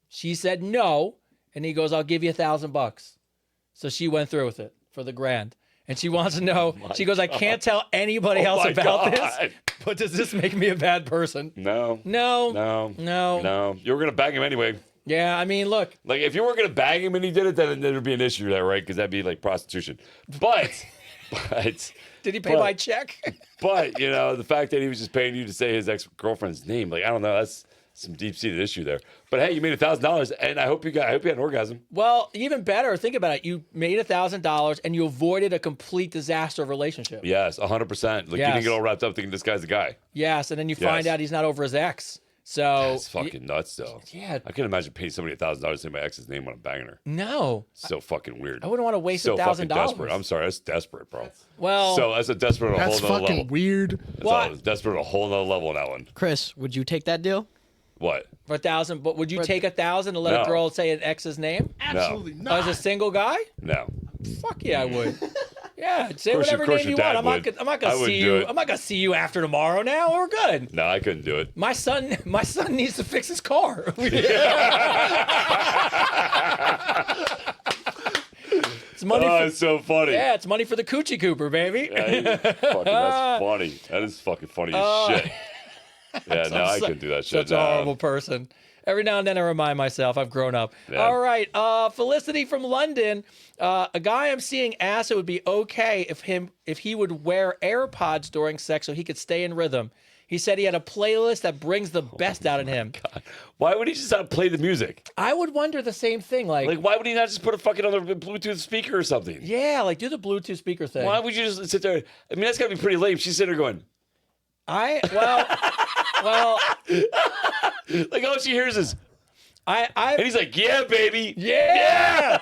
She said no. And he goes, I'll give you $1,000. So she went through with it for the grand. And she wants to know, she goes, I can't tell anybody Oh else my about this, God. but does this make me a bad person? No. No. No. No. No. You were gonna bang him anyway. Yeah, I mean, look. Like if you were gonna bang him and he did it, then there'd be an issue there, right? Because that'd be like prostitution. But Did he pay by check? But you know, the fact that he was just paying you to say his ex-girlfriend's name, like I don't know, that's some deep-seated issue there. But hey, you made $1,000, and I hope you had an orgasm. Well, even better, think about it. You made $1,000 and you avoided a complete disaster of relationship. Yes, 100%. Like you Yes. didn't get all wrapped up thinking this guy's the guy. Yes, and then you find Yes. out he's not over his ex. So That's fucking nuts, though. yeah. I can imagine paying somebody $1,000 to say my ex's name when I'm banging her. No, So fucking weird. I wouldn't want to waste So fucking $1,000. desperate. I'm sorry, that's desperate, bro. Well, So that's a desperate on a That's whole nother fucking level. weird. That's What? all- desperate on a whole nother level on that one. Chris, would you take that deal? What? for 1,000, but would you take 1,000 to let No. a girl say an ex's name? Absolutely As not. a single guy? No. Fuck yeah, I would. Yeah, say Of course whatever your name you dad want. would. I'm not I gonna wouldn't see do you. it. I'm not gonna see you after tomorrow. Now we're good. No, I couldn't do it. My son needs to fix his car. It's money. Oh, For, it's so funny. yeah, it's money for the Coochie Cooper, baby. Yeah, that's funny. That is fucking funny as shit. Yeah, no, I couldn't do that shit. Such a No. horrible person. Every now and then I remind myself I've grown up. Yeah. All right, Felicity from London. A guy I'm seeing asked it would be okay if he would wear AirPods during sex so he could stay in rhythm. He said he had a playlist that brings the best out in him. Why would he just not play the music? I would wonder the same thing. Like, why would he not just put a fucking other Bluetooth speaker or something? Yeah, like do the Bluetooth speaker thing. Why would you just sit there? I mean, that's gotta be pretty lame. She's sitting there going, Well, like, all she hears is, and I he's like, yeah, baby. yeah.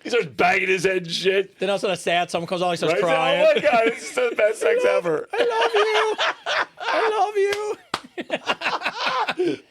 He starts banging his head and shit. Then all of a sudden a sad song comes on, he starts Right? crying. Oh my God, this is the best sex ever. I love you.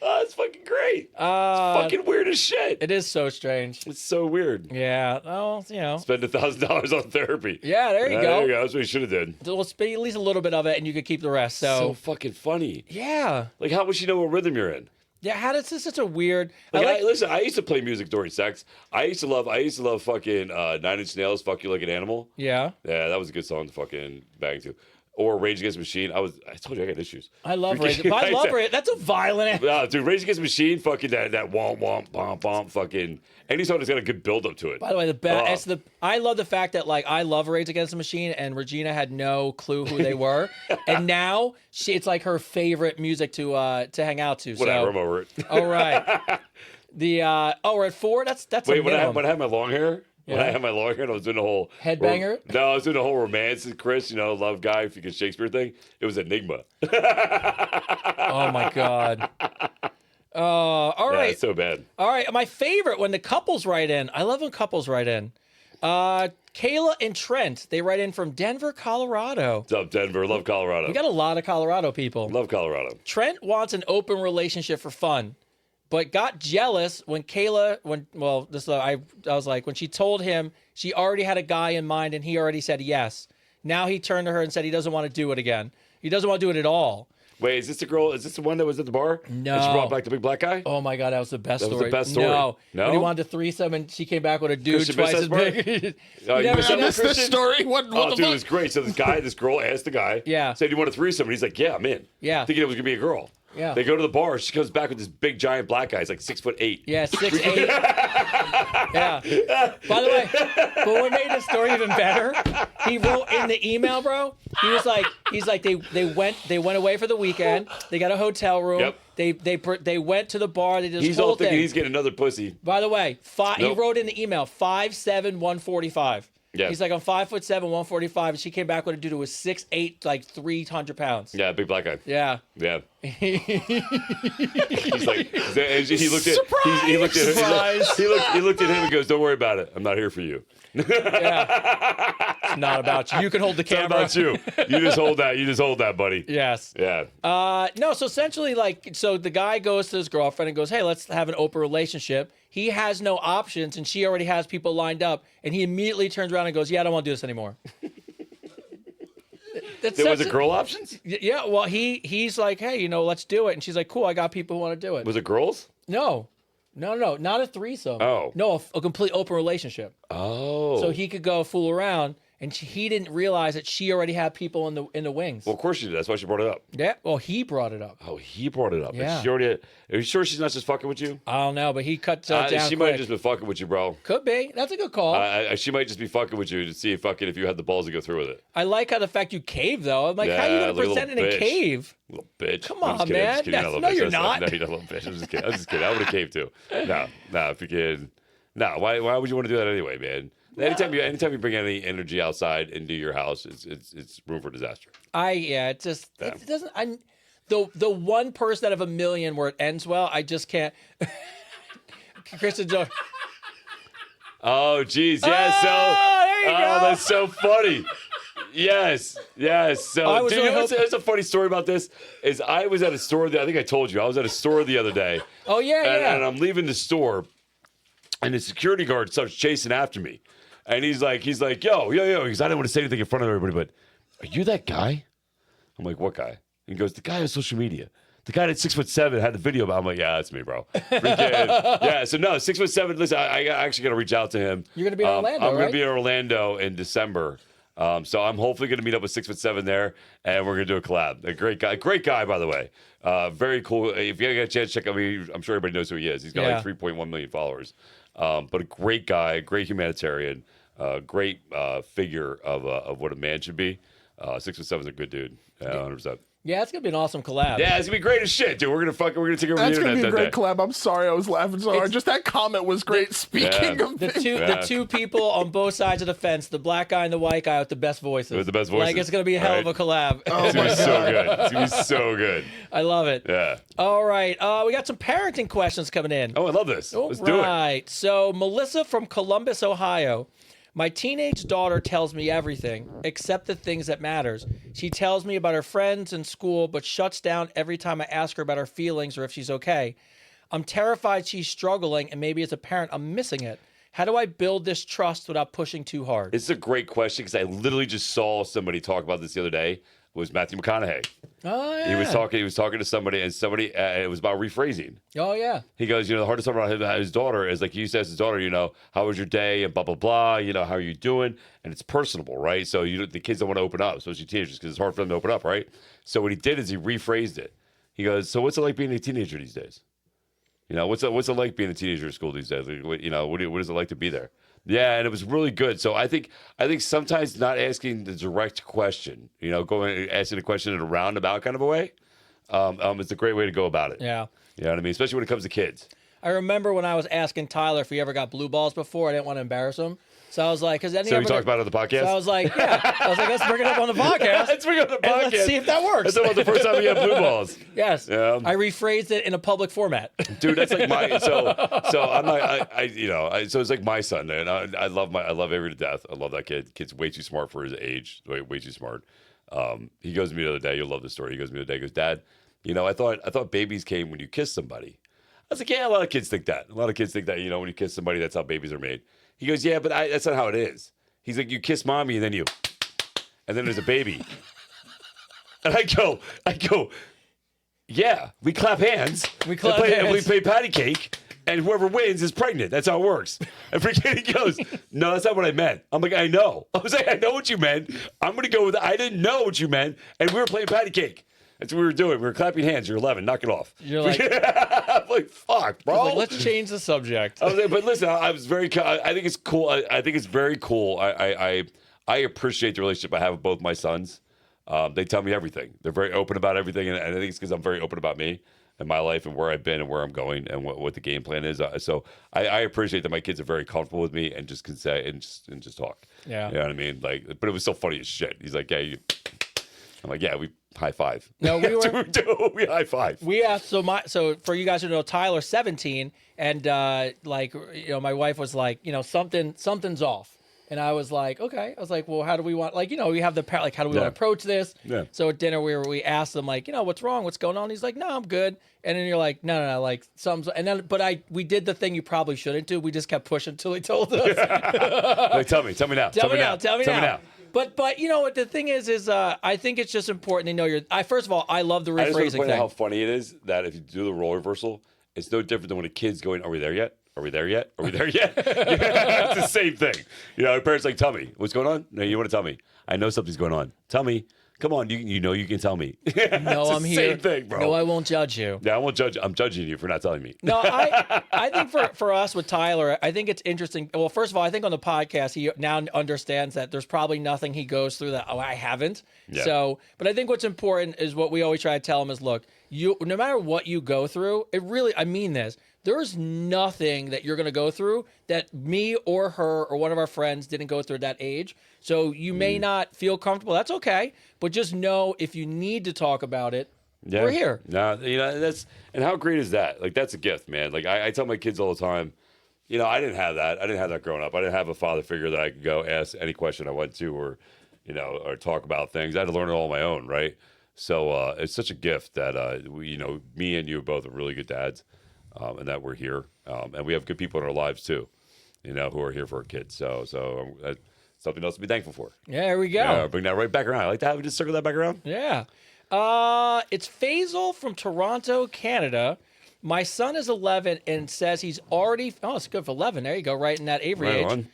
Oh, it's fucking great. It's fucking weird as shit. It is so strange. It's so weird. Yeah. Oh, you know. Spend $1,000 on therapy. Yeah, there you go. There you go. That's what you should have done. We'll spend at least a little bit of it, and you could keep the rest. So So, fucking funny. yeah, Like, how would she know what rhythm you're in? yeah. How does this such a weird? Like, listen, I used to play music during sex. I used to love fucking 9 Inch Nails, Fuck You Like an Animal. Yeah, Yeah, that was a good song to fucking bang to. Or Rage Against the Machine. I told you I got issues. I love Freaking- Rage. I love Rage. That's a violent. No, dude, Rage Against the Machine, fucking that womp womp bomb bomb, fucking any song that's got a good build up to it. By the way, the best. Oh. I love the fact that like I love Rage Against the Machine, and Regina had no clue who they were, and now it's like her favorite music to hang out to. Whatever, I'm So, over it. all right. We're at 4. That's Wait, a minimum. when I had my long hair. When I Yeah. had my long hair, and I was doing the whole Headbanger? No, I was doing the whole romance, Chris. You know, love guy, if you get Shakespeare thing. It was Enigma. Oh my god. All Yeah, right. it's so bad. All right, my favorite when the couples write in. I love when couples write in. Kayla and Trent, they write in from Denver, Colorado. What's up, Denver? Love Colorado. We got a lot of Colorado people. Love Colorado. Trent wants an open relationship for fun. but got jealous when I was like, when she told him she already had a guy in mind and he already said yes. Now he turned to her and said he doesn't want to do it again. He doesn't want to do it at all. Wait, is this the girl? Is this the one that was at the bar? No. And she brought back the big black guy? Oh my God, that was the best That was story. the best story. No. No? When he wanted to threesome and she came back with a dude Christian twice missed as that big. Oh, you never missed seen that Missed one, this Christian? story. What Oh, the dude, it fuck? was great. So this girl asked the guy. Yeah. Said, "Do you want a threesome?" And he's like, "Yeah, I'm in." Yeah. Thinking it was gonna be a girl. Yeah. They go to the bar. She comes back with this big giant black guy. He's like 6'8". Yeah, 6'8". Yeah. By the way, but what made the story even better, he wrote in the email, bro. He's like they went away for the weekend. They got a hotel room. Yep. They went to the bar. They did this He's whole all thinking thing. he's getting another pussy. By the way, he Nope. wrote in the email 5'7", 145. Yeah. He's like, I'm 5'7", 145, and she came back with a dude who was 6'8", like 300 pounds. Yeah, big black guy. Yeah. Yeah. He's like, and he looked at he looked at Surprise. he looked at him and goes, "Don't worry about it. I'm not here for you. Yeah. It's not about you. You can hold the It's not camera. about you. You just hold that. You just hold that, buddy." Yes. Yeah. No, so essentially, so the guy goes to his girlfriend and goes, "Hey, let's have an open relationship." He has no options, and she already has people lined up, and he immediately turns around and goes, "Yeah, I don't want to do this anymore." There was a girl options? Yeah, well, he's like, "Hey, let's do it," and she's like, "Cool, I got people who want to do it." Was it girls? No, not a threesome. Oh. No, a complete open relationship. Oh. So he could go fool around, and he didn't realize that she already had people in the wings. Well, of course she did. That's why she brought it up. Yeah, well, he brought it up. Oh, he brought it up. And Yeah. she already had, are you sure she's not just fucking with you? I don't know, but he cut down She quick. might have just been fucking with you, bro. Could be. That's a good call. She might just be fucking with you to see if you had the balls to go through with it. I like how the fact you cave though. I'm like, how are you Yeah, gonna like a little present in a bitch. cave? Little bitch. Come I'm on, just kidding. I'm man. just kidding. That's- You're no, not a you're little bitch. not. No, you're not a little bitch. I'm just kidding. I would have caved too. No, if you could. No, why would you want to do that anyway, man? Anytime you bring any energy outside into your house, it's room for disaster. It doesn't. The one person out of a million where it ends well, I just can't. Kristen Jones. Oh, geez, yeah. there you go. That's so funny. Yes. So, I was dude, really there's a funny story about this. Is I was at a store. I think I told you I was at a store the other day. Oh yeah. And I'm leaving the store, and the security guard starts chasing after me, and he's like, yo, because I didn't want to say anything in front of everybody, but are you that guy? I'm like, what guy? And he goes, the guy on social media. The guy that's 6'7" had the video about. I'm like, yeah, that's me, bro. Freaking, yeah. So no, 6'7". Listen, I actually got to reach out to him. You're gonna be in Orlando, I'm right? gonna be in Orlando in December. So I'm hopefully gonna meet up with 6'7" there, and we're gonna do a collab. A great guy, by the way. Very cool. If you get a chance, check out. I'm sure everybody knows who he is. He's got like 3.1 million followers. But a great guy, great humanitarian, great figure of what a man should be. 6'7" is a good dude. 100%. Yeah, it's gonna be an awesome collab. Yeah, it's gonna be great as shit, dude. We're gonna take over the That's internet gonna be a that great day. collab. I'm sorry, I was laughing so hard. Just that comment was great. Speaking of The two people on both sides of the fence, the black guy and the white guy with the best voices. With the best voices. Like it's gonna be a hell of a collab. It's gonna be so good. It's gonna be so good. I love it. Yeah. All right, we got some parenting questions coming in. Oh, I love this. Let's do it. Right. So Melissa from Columbus, Ohio. My teenage daughter tells me everything except the things that matters. She tells me about her friends and school, but shuts down every time I ask her about her feelings or if she's okay. I'm terrified she's struggling, and maybe as a parent, I'm missing it. How do I build this trust without pushing too hard? It's a great question because I literally just saw somebody talk about this the other day. It was Matthew McConaughey. Oh yeah. He was talking to somebody, and it was about rephrasing. Oh yeah. He goes, the hardest part about his daughter is like he says to his daughter, how was your day and blah blah blah, how are you doing? And it's personable, right? So the kids don't want to open up, especially teenagers, because it's hard for them to open up, right? So what he did is he rephrased it. He goes, so what's it like being a teenager these days? What's it like being a teenager at school these days? What is it like to be there? Yeah, and it was really good. So I think sometimes not asking the direct question, asking a question in a roundabout kind of a way, it's a great way to go about it. Yeah. You know what I mean? Especially when it comes to kids. I remember when I was asking Tyler if he ever got blue balls before. I didn't want to embarrass him. So I was like, So we talked about it on the podcast? So I was like, let's bring it up on the podcast. Let's bring it up on the podcast. And let's see if that works. That's about the first time we had blue balls. Yes. Yeah. I rephrased it in a public format. Dude, that's like I'm like, so it's like my son, man. I love Avery to death. I love that kid. Kid's way too smart for his age. Way too smart. He goes to me the other day. You'll love this story. He goes to me the other day. He goes, Dad, I thought babies came when you kissed somebody. I was like, yeah, a lot of kids think that. A lot of kids think that, you know, when you kiss somebody, that's how babies are made. He goes, yeah, but that's not how it is. He's like, you kiss mommy and then there's a baby. And I go, yeah, we clap hands. We play patty cake. And whoever wins is pregnant. That's how it works. And freaking he goes, no, that's not what I meant. I'm like, I know. I was like, I know what you meant. I'm going to go with, I didn't know what you meant. And we were playing patty cake. That's what we were doing. We were clapping hands. You're 11. Knock it off. You're like, I'm like, fuck, bro. like, let's change the subject. I was like, but listen, I was very, I think it's cool. I think it's very cool. I appreciate the relationship I have with both my sons. They tell me everything. They're very open about everything. And I think it's because I'm very open about me and my life and where I've been and where I'm going and what the game plan is. So I appreciate that my kids are very comfortable with me and just can say and just talk. Yeah. You know what I mean? Like, but it was so funny as shit. He's like, yeah, I'm like, yeah, we high five. No, we were. We high five. We asked so for you guys who know, Tyler's 17, and like, you know, my wife was like, you know, something's off. And I was like, okay. I was like, well, how do we want, like, you know, we have the, like, how do we want to approach this? Yeah. So at dinner, we asked them, like, you know, what's wrong? What's going on? He's like, no, I'm good. And then you're like, no, like, something's, and then, but we did the thing you probably shouldn't do. We just kept pushing until he told us. Like, tell me now. Tell me now. But you know what the thing is I think it's just important to know first of all, I love the rephrasing I just want to point thing. out how funny it is that if you do the role reversal, it's no different than when a kid's going, are we there yet? Are we there yet? Are we there yet? It's the same thing. You know, parents like, tell me. What's going on? No, you want to tell me. I know something's going on. Tell me. Come on, you know you can tell me. No, I'm here. Same thing, bro. No, I won't judge you. Yeah, I won't judge. I'm judging you for not telling me. No, I think for us with Tyler, I think it's interesting. Well, first of all, I think on the podcast, he now understands that there's probably nothing he goes through that, I haven't. Yeah. So, but I think what's important is what we always try to tell him is, look, no matter what you go through, I mean this, there's nothing that you're going to go through that me or her or one of our friends didn't go through at that age. So you may not feel comfortable. That's okay. But just know if you need to talk about it, we're here. No, you know, and how great is that? Like, that's a gift, man. Like, I tell my kids all the time, you know, I didn't have that. I didn't have that growing up. I didn't have a father figure that I could go ask any question I went to or, you know, or talk about things. I had to learn it all on my own, right? So it's such a gift that, you know, me and you both are really good dads. And that we're here, and we have good people in our lives too, you know, who are here for our kids. So that's something else to be thankful for. Yeah, there we go. Yeah, bring that right back around. I like to have just circle that back around. Yeah. It's Faisal from Toronto, Canada. My son is 11 and says he's already. Oh, it's good for 11. There you go, right in that Avery age.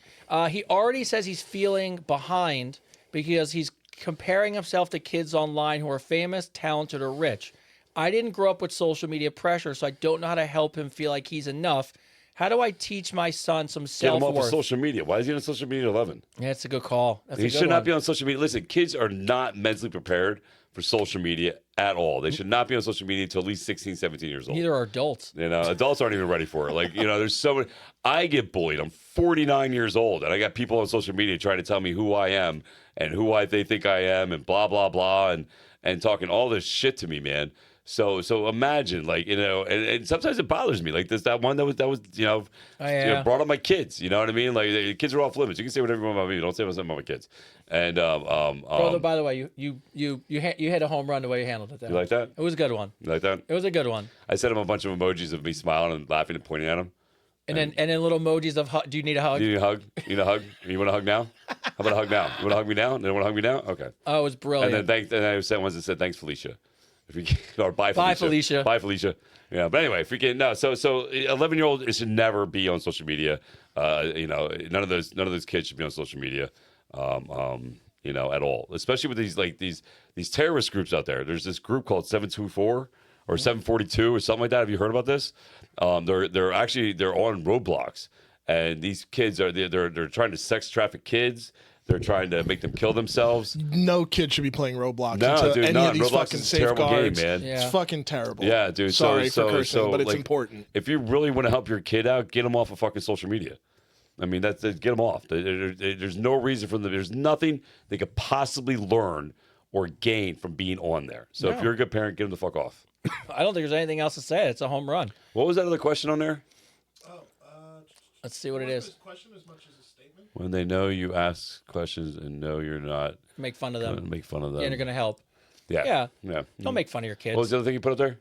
He already says he's feeling behind because he's comparing himself to kids online who are famous, talented, or rich. I didn't grow up with social media pressure, so I don't know how to help him feel like he's enough. How do I teach my son some Get him self-worth? off of social media. Why is he on social media at 11? Yeah, that's a good call. He should not be on social media. Listen, kids are not mentally prepared for social media at all. They should not be on social media until at least 16, 17 years old. Neither are adults. You know, adults aren't even ready for it. Like, you know, there's so many. I get bullied. I'm 49 years old, and I got people on social media trying to tell me who I am and they think I am and blah, blah, blah, and talking all this shit to me, man. So imagine, like, you know, and sometimes it bothers me, like that one that was you know, brought up my kids. You know what I mean? Like, the kids are off limits. You can say whatever you want about me. Don't say something about my kids. And Brother, by the way, you hit a home run the way you handled it. There. You like that? It was a good one. You like that? It was a good one. I sent him a bunch of emojis of me smiling and laughing and pointing at him. And then little emojis of do you need a hug? Do you need a hug? You need a hug? You want a hug now? How about a hug now? You want to hug me now? You want to hug me now? Okay. Oh, it was brilliant. And I sent ones that said thanks, Felicia. Or bye, Felicia. Bye, Felicia. Yeah, but anyway, freaking no. So 11-year-old should never be on social media. You know, none of those kids should be on social media. You know, at all. Especially with these terrorist groups out there. There's this group called 724 or 742 or something like that. Have you heard about this? They're on Roblox, and these kids they're trying to sex traffic kids. They're trying to make them kill themselves. No kid should be playing Roblox. No, dude, any of these Roblox fucking is a terrible game, safeguards. man. Yeah. It's fucking terrible. Yeah, dude. Sorry for cursing, but it's like, important. If you really want to help your kid out, get them off of fucking social media. I mean, get them off. There's no reason for them. There's nothing they could possibly learn or gain from being on there. So if you're a good parent, get them the fuck off. I don't think there's anything else to say. It's a home run. What was that other question on there? Let's see what it is. Question as much as a statement. When they know you ask questions and know you're not Make fun of them. gonna make fun of them. And you're gonna help. Yeah. Yeah. Don't make fun of your kids. What was the other thing you put up there?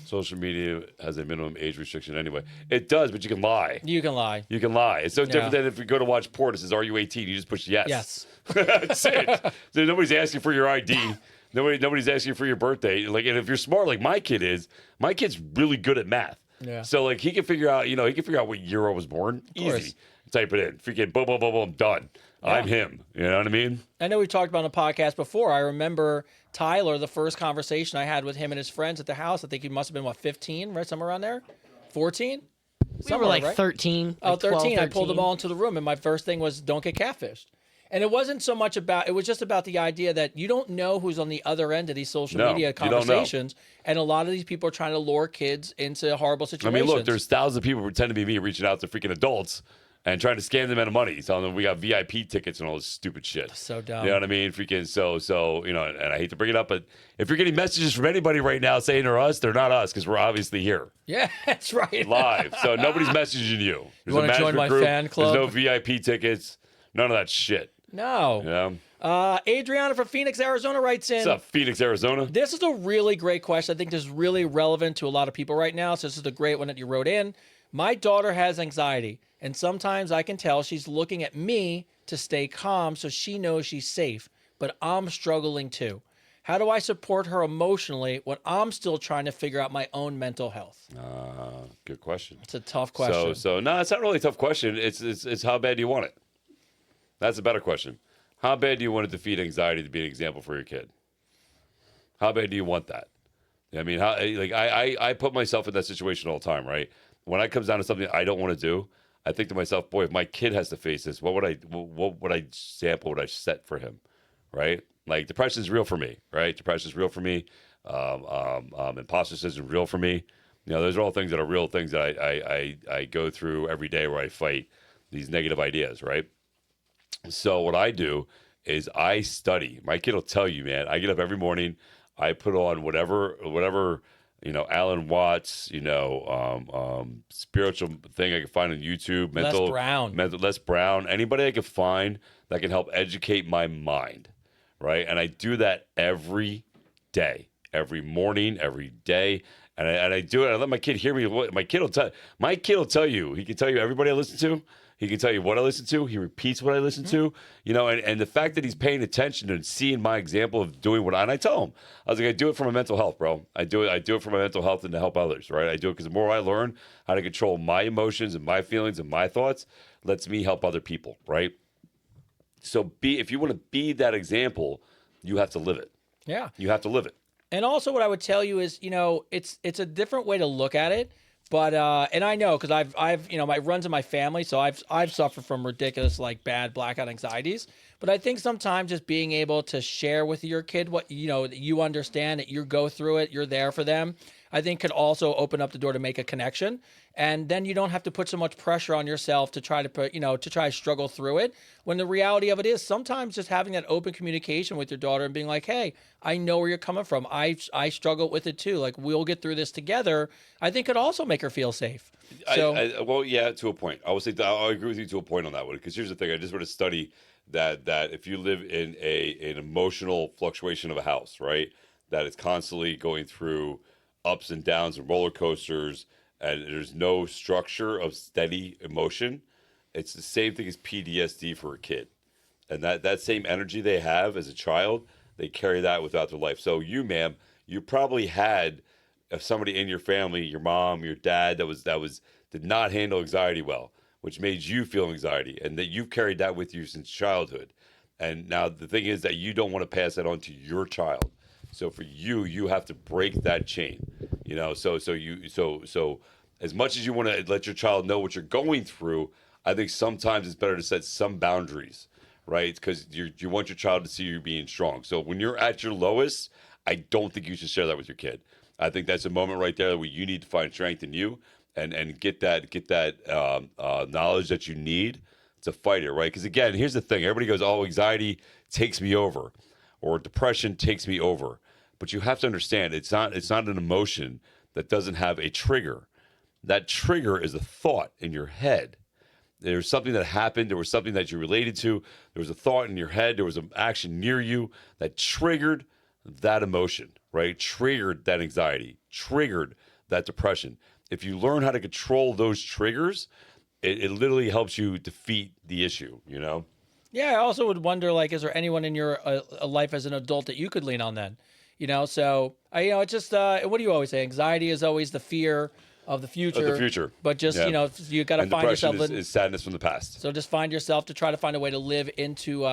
Social media has a minimum age restriction anyway. It does, but you can lie. You can lie. You can lie. It's so different Yeah. than if you go to watch porn. It says, "Are you 18?" You just push yes. Yes. That's it. Nobody's asking for your ID. Nobody's asking for your birthday. Like, and if you're smart, like my kid's really good at math. Yeah. So like he can figure out, what year I was born. course. Easy. Type it in. Freaking boom, boom, boom, boom. Done. I'm him. You know what I mean? I know we talked about on the podcast before. I remember Tyler, the first conversation I had with him and his friends at the house. I think he must have been, 15, right? Somewhere around there? 14? We were like 13. Oh, like 12, 13. I pulled 13. them all into the room, and my first thing was don't get catfished. And it wasn't so much about, it was just about the idea that you don't know who's on the other end of these social No, media you don't know. conversations. And a lot of these people are trying to lure kids into horrible I situations. mean, look, there's thousands of people pretending to be me reaching out to freaking adults and trying to scam them out of money, telling them we got VIP tickets and all this stupid shit. So dumb. You know what I mean? Freaking so and I hate to bring it up, but if you're getting messages from anybody right now saying they're us, they're not us because we're obviously here Yeah, that's right. live. So nobody's messaging you. There's wanna a join management my group. fan club? There's no VIP tickets. None of that shit. No. Yeah. Adriana from Phoenix, Arizona writes in. What's up, Phoenix, Arizona? This is a really great question. I think this is really relevant to a lot of people right now. So this is a great one that you wrote in. My daughter has anxiety, and sometimes I can tell she's looking at me to stay calm so she knows she's safe, but I'm struggling too. How do I support her emotionally when I'm still trying to figure out my own mental health? Good question. It's a tough question. So no, it's not really a tough question. It's how bad do you want it? That's a better question. How bad do you want to defeat anxiety to be an example for your kid? How bad do you want that? I mean, I put myself in that situation all the time, right? When it comes down to something I don't want to do, I think to myself, boy, if my kid has to face this, what would I sample, would I set for him, right? Like depression is real for me, right? Depression is real for me. Imposter syndrome is real for me. Those are all things that are real things that I go through every day where I fight these negative ideas, right? So what I do is I study. My kid will tell you, man, I get up every morning, I put on whatever, Alan Watts, spiritual thing I can find on YouTube, Les Brown, anybody I can find that can help educate my mind, right? And I do that every day, every morning, every day. And I do it. I let my kid hear me. My kid will tell you. He can tell you everybody I listen to. He can tell you what I listen to. He repeats what I listen to. And the fact that he's paying attention and seeing my example of doing and I tell him, I was like, I do it for my mental health, bro. I do it for my mental health and to help others, right? I do it because the more I learn how to control my emotions and my feelings and my thoughts, lets me help other people, right? So if you want to be that example, you have to live it. Yeah. You have to live it. And also what I would tell you is, it's a different way to look at it. But and I know because I've my runs in my family, so I've suffered from ridiculous bad blackout anxieties. But I think sometimes just being able to share with your kid what that you understand, that you go through it, you're there for them, I think could also open up the door to make a connection. And then you don't have to put so much pressure on yourself to try to struggle through it. When the reality of it is sometimes just having that open communication with your daughter and being like, hey, I know where you're coming from. I struggle with it too. Like, we'll get through this together. I think could also make her feel safe. So, well, yeah, to a point. I would say I agree with you to a point on that one. Because here's the thing. I just want to study that if you live in an emotional fluctuation of a house, right, that it's constantly going through ups and downs and roller coasters, and there's no structure of steady emotion, it's the same thing as PTSD for a kid. And that same energy they have as a child, they carry that without their life. So you, ma'am, you probably had somebody in your family, your mom, your dad, that did not handle anxiety well, which made you feel anxiety, and that you've carried that with you since childhood. And now the thing is that you don't want to pass that on to your child. So for you have to break that chain, So as much as you want to let your child know what you're going through, I think sometimes it's better to set some boundaries, right? Because you want your child to see you being strong. So when you're at your lowest, I don't think you should share that with your kid. I think that's a moment right there where you need to find strength in you and get that knowledge that you need to fight it, right? Because again, here's the thing: everybody goes, "Oh, anxiety takes me over," or "depression takes me over." But you have to understand, it's not an emotion that doesn't have a trigger. That trigger is a thought in your head. There's something that happened. There was something that you related to. There was a thought in your head. There was an action near you that triggered that emotion, right? Triggered that anxiety, triggered that depression. If you learn how to control those triggers, it literally helps you defeat the issue, you know? Yeah, I also would wonder, like, is there anyone in your life as an adult that you could lean on then? You know, so it's just what do you always say? Anxiety is always the fear of the future. Of the future. But just Yeah. You got to And find depression yourself. is sadness from the past. So just find yourself to try to find a way to live into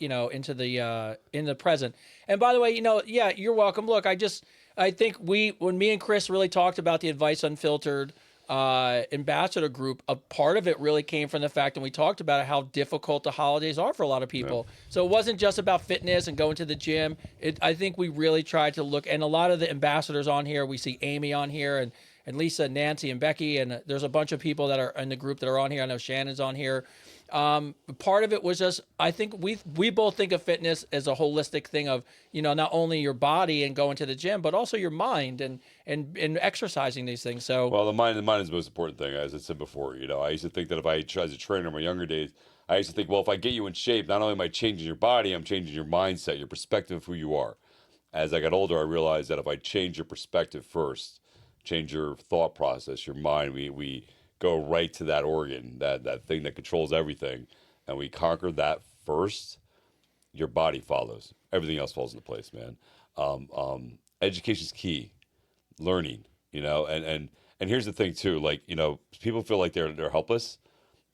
into the in the present. And by the way, yeah, you're welcome. Look, I think when me and Chris really talked about the Advice Unfiltered ambassador group, a part of it really came from the fact, and we talked about how difficult the holidays are for a lot of people. Yeah. So it wasn't just about fitness and going to the gym. I think we really tried to look, and a lot of the ambassadors on here, we see Amy on here, and Lisa, Nancy, and Becky, and there's a bunch of people that are in the group that are on here. I know Shannon's on here. Part of it was just, I think we both think of fitness as a holistic thing of, not only your body and going to the gym, but also your mind and exercising these things. So, well, the mind is the most important thing, as I said before. I used to think that if I as a trainer in my younger days, I used to think, well, if I get you in shape, not only am I changing your body, I'm changing your mindset, your perspective of who you are. As I got older, I realized that if I change your perspective first, change your thought process, your mind, we go right to that organ, that thing that controls everything, and we conquer that first, your body follows. Everything else falls into place, man. Education's key. Learning, and here's the thing too, like, people feel like they're helpless,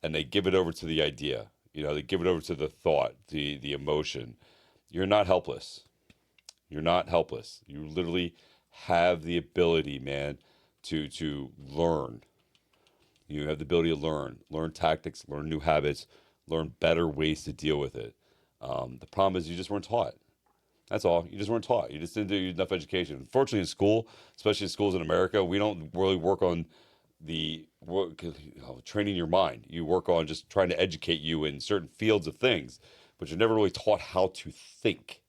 and they give it over to the idea. They give it over to the thought, the emotion. You're not helpless. You're not helpless. You literally have the ability, man, to learn. You have the ability to learn tactics, learn new habits, learn better ways to deal with it. The problem is you just weren't taught. That's all. You just weren't taught. You just didn't do enough education. Unfortunately, in school, especially in schools in America, we don't really work on training your mind. You work on just trying to educate you in certain fields of things, but you're never really taught how to think.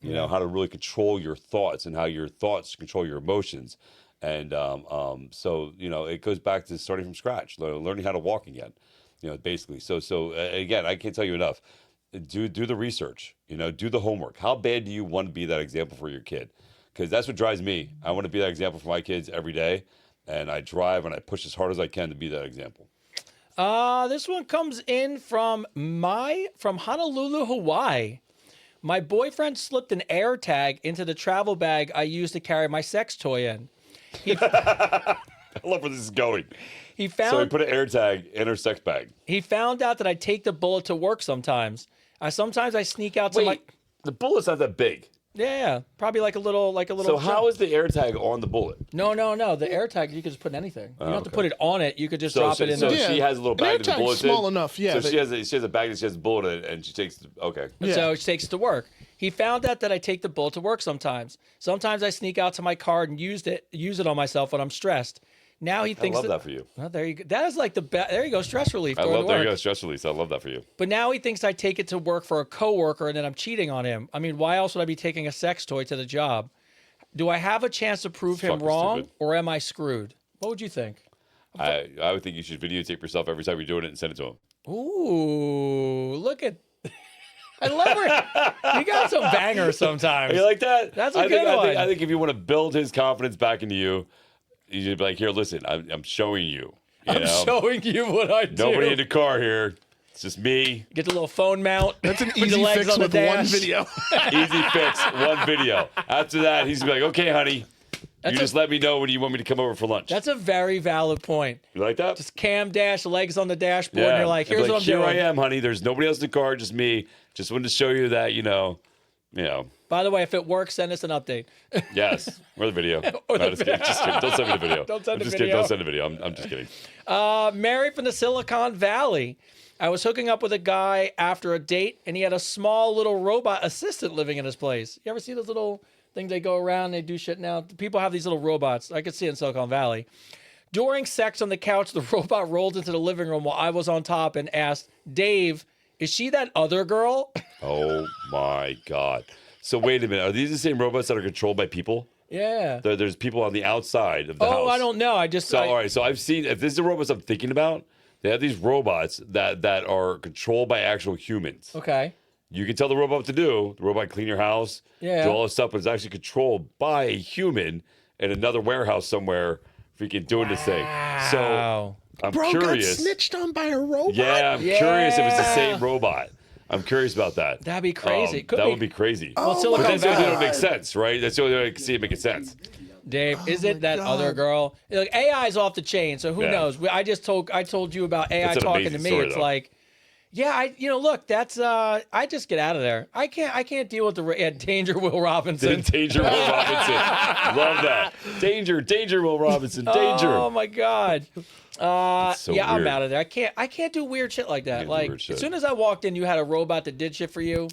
How to really control your thoughts and how your thoughts control your emotions. And so it goes back to starting from scratch, learning how to walk again, basically. So again, I can't tell you enough. Do the research, do the homework. How bad do you want to be that example for your kid? Because that's what drives me. I want to be that example for my kids every day, and I drive and I push as hard as I can to be that example. This one comes in from Honolulu, Hawaii. My boyfriend slipped an AirTag into the travel bag I used to carry my sex toy in. I love where this is going. So he put an AirTag in her sex bag. He found out that I take the bullet to work sometimes. Sometimes I sneak out to the bullet's not that big. Yeah, probably like a little. So how is the AirTag on the bullet? No. The AirTag, you could just put anything. You don't have to put it on it. You could just drop it in there. there. So she has a little bag that the bullet's small enough, yeah. So she has a bag that she has a bullet in, and she takes. Okay. Yeah. So she takes it to work. He found out that I take the bullet to work sometimes. Sometimes I sneak out to my car and use it on myself when I'm stressed. Now he thinks I love that for you. Well, there you go. That is like the best. There you go, stress relief. There you go, stress relief. I love that for you. But now he thinks I take it to work for a coworker and then I'm cheating on him. I mean, why else would I be taking a sex toy to the job? Do I have a chance to prove him wrong, or am I screwed? What would you think? I would think you should videotape yourself every time you're doing it and send it to him. Ooh, look at. I love her. You got some bangers sometimes. You like that? That's a good one. I think if you want to build his confidence back into you, you should be like, here, listen, I'm showing you. I'm showing you what I do. Nobody in the car here. It's just me. Get the little phone mount. That's an easy fix with one video. Easy fix, one video. After that, he's going to be like, okay, honey, just let me know when you want me to come over for lunch. That's a very valid point. You like that? Just cam dash, legs on the dashboard, and you're like, here's what I'm doing. Here I am, honey. There's nobody else in the car, just me. Just wanted to show you that, By the way, if it works, send us an update. Yes, or the video. Just kidding. Don't send me the video. Don't send the video. Kidding. Don't send the video. I'm just kidding. Mary from the Silicon Valley. I was hooking up with a guy after a date, and he had a small little robot assistant living in his place. You ever see those little things they go around, they do shit now? People have these little robots. I could see it in Silicon Valley. During sex on the couch, the robot rolled into the living room while I was on top and asked, Dave, is she that other girl? Oh, my God. So wait a minute. Are these the same robots that are controlled by people? Yeah. There's people on the outside of the house. Oh, I don't know. All right. So I've seen, if this is the robots I'm thinking about, they have these robots that are controlled by actual humans. Okay. You can tell the robot what to do. The robot can clean your house, do all this stuff, but it's actually controlled by a human in another warehouse somewhere freaking doing this thing. So Wow. I'm Bro curious. got snitched on by a robot. Yeah, I'm curious if it's the Yeah. same robot. I'm curious about that. That'd be crazy. Could that be. would be crazy. Well, Oh Silicon But that's the only thing that Valley. don't make sense, right? That's the only way I can see it making sense. Dave, is my it that God. other girl? Like AI is off the chain, so who Yeah. knows? I told you about AI That's an talking to amazing me. story, It's though. like, yeah, look, that's I just get out of there. I can't deal with the Danger Will Robinson. Danger Will Robinson. Love that. Danger Will Robinson. Danger. Oh my God. so yeah, I'm weird. out of there. I can't do weird shit like that. can't do Like weird shit. as soon as I walked in, you had a robot that did shit for you.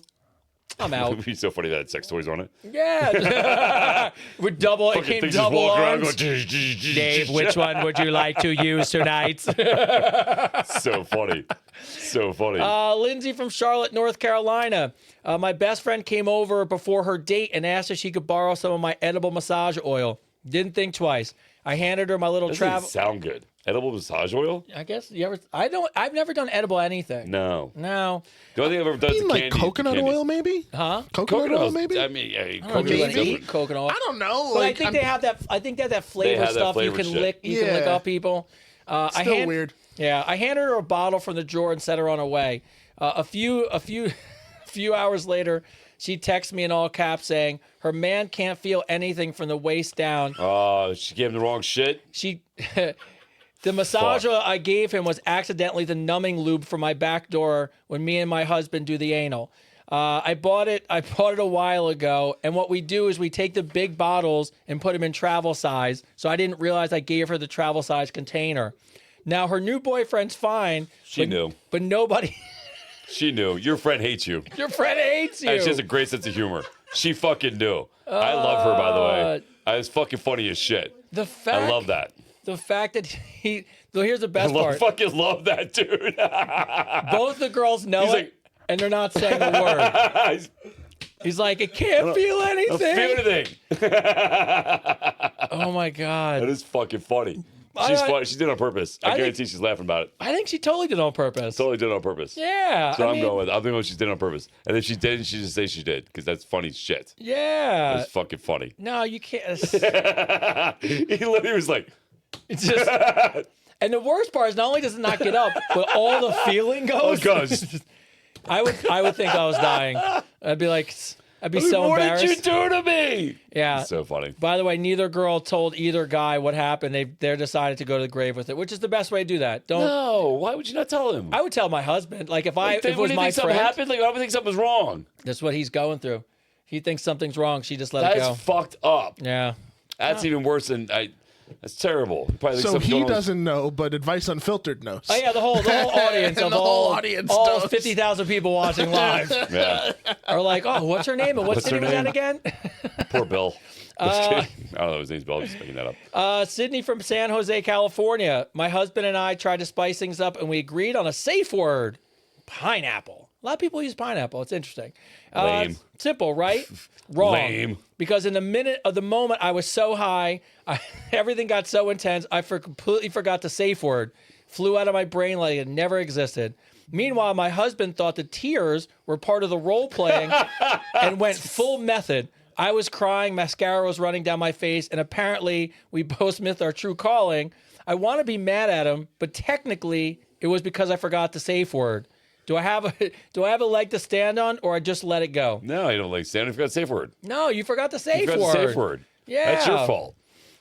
I'm It out. would be so funny that had sex toys on it. Yeah. With double, it Fucking came things just double walk around arms. going, Dave, which one would you like to use tonight? So funny. So funny. Lindsay from Charlotte, North Carolina. My best friend came over before her date and asked if she could borrow some of my edible massage oil. Didn't think twice. I handed her my little Doesn't travel. sound good. Edible massage oil? I guess you ever. I've never done edible anything. No. No. The only thing I've ever done You is mean like candy. coconut candy. oil, maybe? Huh? Coconut oil, oil's- maybe? I mean, hey, I don't know if you coconut's wanna maybe. eat coconut oil. I don't know. But I Like, think they have that. I think they have that flavor have that stuff flavored you can shit. lick. You can lick Yeah. off people. Still weird. Yeah, I handed her a bottle from the drawer and set her on her way. A few hours later, she texts me in all caps saying her man can't feel anything from the waist down. She gave him the wrong shit. She. The massage Fuck. oil I gave him was accidentally the numbing lube for my back door when me and my husband do the anal. I bought it a while ago, and what we do is we take the big bottles and put them in travel size. So I didn't realize I gave her the travel size container. Now her new boyfriend's fine. She knew. But nobody. She knew. Your friend hates you. Your friend hates you. And she has a great sense of humor. She fucking knew. I love her, by the way. It's fucking funny as shit. The fact. I love that. The fact that he. Though here's the best I part. fucking love that, dude. Both the girls know He's it, like- and they're not saying a word. I He's like, I can't feel don't anything. feel anything. Oh my God. That is fucking funny. I- She's funny. She did it on purpose. I think- guarantee she's laughing about it. I think she totally did it on purpose. Totally did it on purpose. Yeah. So I I'm mean, going with. I'm thinking she did it on purpose. And if she didn't, she just say she did because that's funny shit. Yeah. It's fucking funny. No, you can't. He literally was like, It's just. And the worst part is not only does it not get up, but all the feeling "Oh, goes. guys, I would think I was dying. I'd be like, I'd be so what embarrassed. did you do to me?" Yeah. It's so funny. By the way, neither girl told either guy what happened. They're decided to go to the grave with it, which is the best way to do that. Don't. No, why would you not tell him? I would tell my husband. Like if Like, if it was when my think something friend, happened, like I would think something was wrong. that's what he's going through. He thinks something's wrong. She just let it That's go. fucked up. Yeah. That's even worse than I. That's terrible. You probably think So something's he going on with- doesn't know, but Advice Unfiltered knows. Oh yeah, the whole audience And of the whole all audience all knows. 50,000 people watching live Yeah, are like, oh, what's her name and what What's city her was that name? again? poor Bill. Just kidding. I don't know his name's Bill. I'm just making that up. Sydney from San Jose, California. My husband and I tried to spice things up, and we agreed on a safe word: pineapple. A lot of people use pineapple. It's interesting. Lame. Simple, right? Wrong. Lame. Because in the moment I was so high, everything got so intense, I completely forgot the safe word. Flew out of my brain like it never existed. Meanwhile, my husband thought the tears were part of the role playing and went full method. I was crying, mascara was running down my face, and apparently we both missed our true calling. I want to be mad at him, but technically it was because I forgot the safe word. Do I have a leg to stand on, or I just let it go? No, you don't like standing. You forgot the safe word. No, you forgot the You safe forgot word. the safe word. Yeah. That's your fault.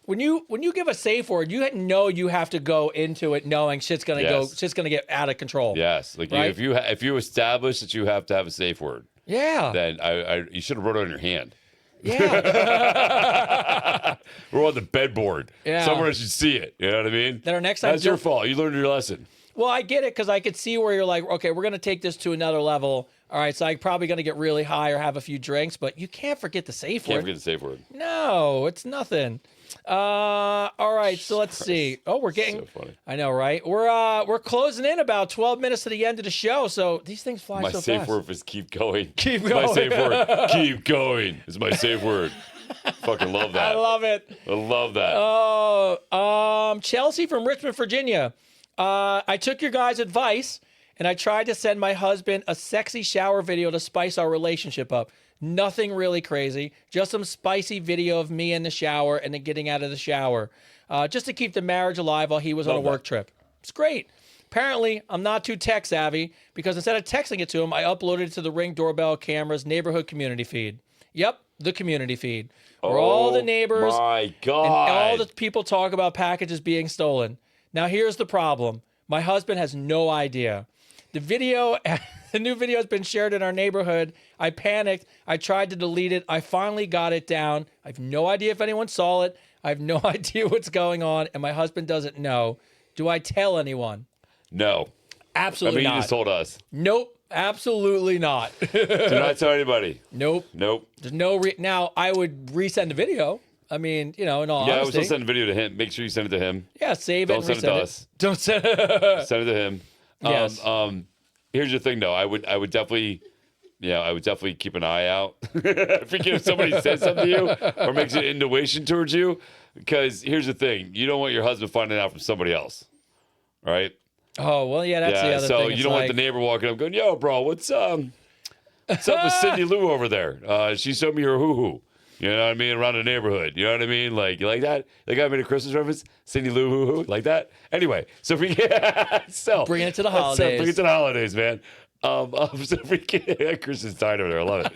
When you give a safe word, you know you have to go into it knowing shit's gonna get out of control. Yes. Like Right? if you establish that you have to have a safe word, Yeah. then you should have wrote it on your hand. Yeah. Or on the bedboard. Yeah. Somewhere should see it. You know what I mean? Then our next time That's your fault. You learned your lesson. Well, I get it because I could see where you're like, okay, we're gonna take this to another level. All right, so I'm probably gonna get really high or have a few drinks, but you can't forget the safe Can't word. forget the safe word. No, it's nothing. All right, so let's see. Oh, we're getting. So funny. I know, right? We're closing in about 12 minutes to the end of the show, so these things fly My so safe fast. word is keep going. Keep My going. safe word. Keep going is my safe word. Fucking love that. I love it. I love that. Chelsea from Richmond, Virginia. I took your guys' advice and I tried to send my husband a sexy shower video to spice our relationship up. Nothing really crazy, just some spicy video of me in the shower and then getting out of the shower. just to keep the marriage alive while he was on a Love work that. trip. It's great. Apparently, I'm not too tech savvy because instead of texting it to him, I uploaded it to the Ring doorbell camera's neighborhood community feed. Yep, the community feed. Where all the neighbors My and God. all the people talk about packages being stolen. Now, here's the problem. My husband has no idea. The new video has been shared in our neighborhood. I panicked. I tried to delete it. I finally got it down. I have no idea if anyone saw it. I have no idea what's going on, and my husband doesn't know. Do I tell anyone? No. Absolutely You not. just told us. Nope. Absolutely not. Do not tell anybody. Nope. Nope. There's no now I would resend the video. I mean, in all Yeah, I was honesty. still send a video to him. Make sure you send it to him. Yeah, save Don't it. send And it to resend us. Don't send Send it to him. Yes. Here's the thing, though. I would definitely, keep an eye out. If somebody says something to you or makes an intuition towards you, because here's the thing: you don't want your husband finding out from somebody else, right? Oh, well, yeah, that's the Yeah. other So thing. you It's don't want like- the neighbor walking up going, "Yo, bro, what's up with Cindy Lou over there? She showed me her hoo-hoo." You know what I mean? Around the neighborhood. You know what I mean? Like, you like that? Like I made a Christmas reference? Cindy Lou hoo-hoo? Like that? Anyway, so if we Bringing it to the bring holidays. it to the holidays, man. So if we can, Chris is tired over there. I love it.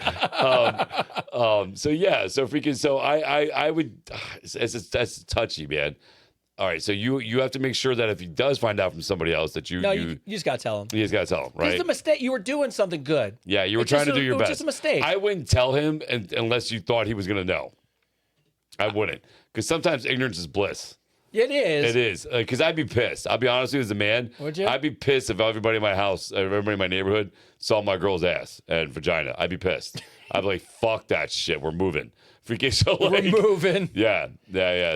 So if we can, I would, that's touchy, man. All right, so you have to make sure that if he does find out from somebody else that you just got to tell him. you just gotta tell him, It's right? a mistake. You were doing something good. Yeah, you were It's trying just to do your it was best. just a mistake. I wouldn't tell him unless you thought he was gonna know. I wouldn't, because sometimes ignorance is bliss. It is. It is, because I'd be pissed. I'll be honest with you, as a man, Would you? I'd be pissed if everybody in my house, everybody in my neighborhood saw my girl's ass and vagina. I'd be pissed. I'd be like, "Fuck that shit. We're moving." Freaking so like, We're moving. Yeah.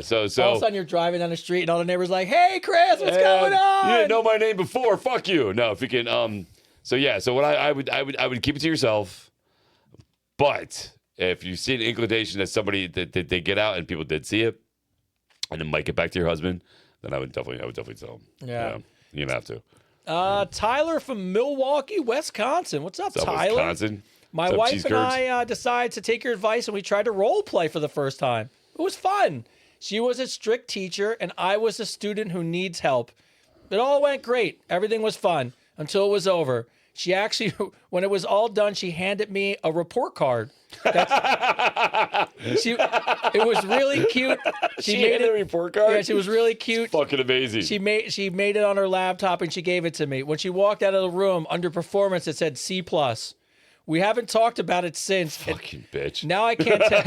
So All of a sudden, you're driving down the street, and all the neighbors like, "Hey, Chris, what's going on?" You didn't know my name before. Fuck you. No, if you can. So what I would keep it to yourself. But if you see an inclination that somebody that they get out and people did see it, and it might get back to your husband, then I would definitely tell him. Yeah. You're gonna have to. Tyler from Milwaukee, Wisconsin. What's up, What's up, Tyler? Wisconsin? My What's up, wife cheese and curds? I decided to take your advice, and we tried to role play for the first time. It was fun. She was a strict teacher, and I was a student who needs help. It all went great. Everything was fun until it was over. She actually, when it was all done, she handed me a report card. It was really cute. She made a report card. Yeah, she was really cute. Fucking amazing. She made it on her laptop and she gave it to me. When she walked out of the room, under performance, it said C+. We haven't talked about it since. Fucking bitch. Now I can't tell.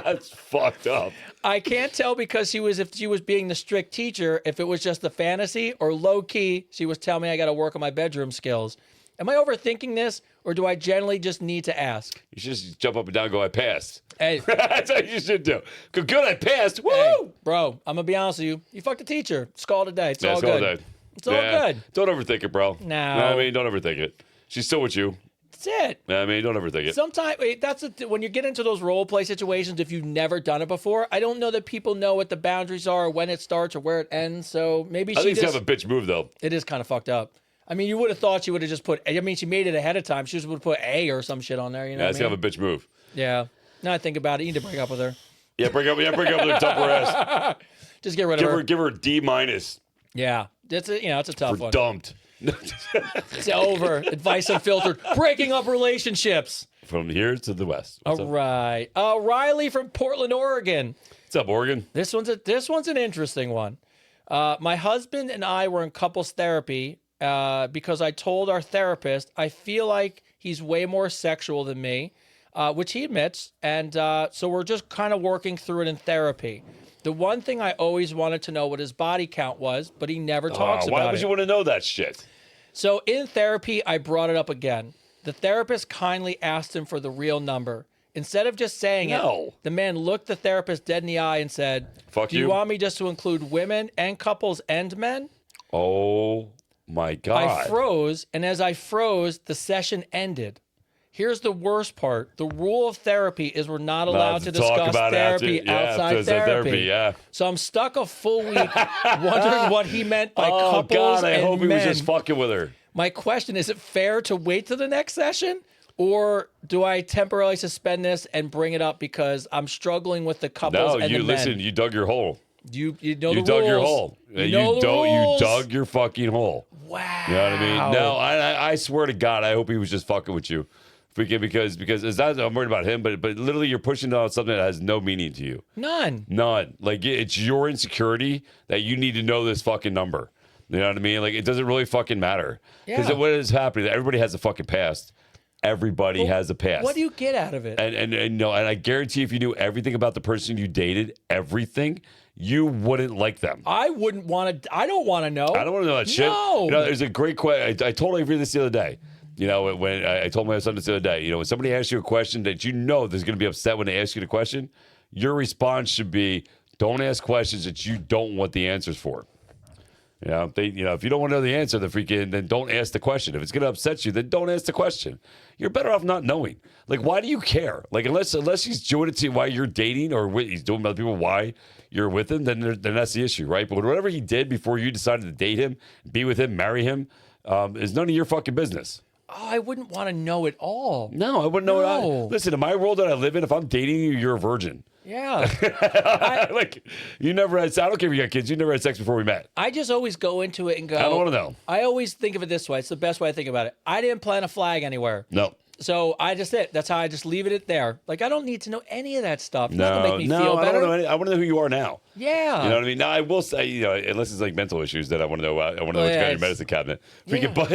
That's fucked up. I can't tell because if she was being the strict teacher, if it was just a fantasy or low key, she was telling me I got to work on my bedroom skills. Am I overthinking this, or do I generally just need to ask? You should just jump up and down and go, "I passed." Hey, That's what you should do. Go, good, I passed. Woo! hey, bro, I'm gonna be honest with you. You fucked a teacher. It's called a day. It's all good. It's all good. Don't overthink it, bro. No. You know what I mean? Don't overthink it. She's still with you. That's it. You know what I mean? Don't overthink it. Sometimes when you get into those role play situations, if you've never done it before, I don't know that people know what the boundaries are, or when it starts, or where it ends. So maybe I she think it's just kind of a bitch move, though. it is kind of fucked up. I mean, you would have thought she would have just put. I mean, she made it ahead of time. She just would have put A or some shit on there. You know? Yeah, it's what I kind of a bitch move. Yeah. Now I think about it, you need to break up with her. Yeah, break up with her, dump her ass. Just get rid of her. Give her a D-. Yeah, it's a tough For one. dumped. It's over. Advice Unfiltered. Breaking up relationships. From here to the west. All What's up? right. Riley from Portland, Oregon. What's up, Oregon? This one's an interesting one. My husband and I were in couples therapy because I told our therapist I feel like he's way more sexual than me, which he admits, and so we're just kind of working through it in therapy. The one thing I always wanted to know what his body count was, but he never talks about it. Why would you want to know that shit? So in therapy, I brought it up again. The therapist kindly asked him for the real number. Instead of just saying No. it, the man looked the therapist dead in the eye and said, Fuck "Do you you." want me just to include women and couples and men?" Oh, my God. I froze, and as I froze, the session ended. Here's the worst part. The rule of therapy is we're not allowed to talk discuss about therapy after- yeah, outside outside therapy. therapy, yeah. So I'm stuck a full week wondering what he meant by Oh, couples God, I and hope he men. was just fucking with her. My question, is it fair to wait to the next session? Or do I temporarily suspend this and bring it up because I'm struggling with the couples No, and you the listen. men? You dug your hole. You know You the dug your rules. hole. You know the rules. You dug your fucking hole. Wow. You know what I mean? No, I swear to God, I hope he was just fucking with you. Because it's not, I'm worried about him, but literally you're pushing out something that has no meaning to you. None. Like it's your insecurity that you need to know this fucking number. You know what I mean? Like it doesn't really fucking matter. Because Yeah. what is happening? Everybody has a fucking past. Everybody has a past. What do you get out of it? And I guarantee if you knew everything about the person you dated, everything, you wouldn't like them. I wouldn't want to. I don't want to know. I don't want to know that shit. No. You know, there's a great question. I told Avery this the other day. You know, when I told my son this the other day, you know, when somebody asks you a question that you know there's going to be upset when they ask you the question, your response should be, don't ask questions that you don't want the answers for. You know, if you don't want to know the answer, then don't ask the question. If it's going to upset you, then don't ask the question. You're better off not knowing. Like, why do you care? Like, unless he's doing it to why you're dating or he's doing with other people why you're with him, then that's the issue, right? But whatever he did before you decided to date him, be with him, marry him, is none of your fucking business. Oh, I wouldn't want to know it all. No, I wouldn't know No. it. Listen, in my world that I live in, if I'm dating you, you're a virgin. Yeah. Like, you never had, I don't care if you got kids, you never had sex before we met. I just always go into it and go, I don't want to know. I always think of it this way. It's the best way I think about it. I didn't plant a flag anywhere. No. So I just did. That's how I just leave it there. Like, I don't need to know any of that stuff. It's not No, gonna make me feel I better. don't know I want to know who you are now. Yeah. You know what I mean? Now I will say, you know, unless it's like mental issues that I want to know. I want to know what you got in your medicine cabinet. Yeah. But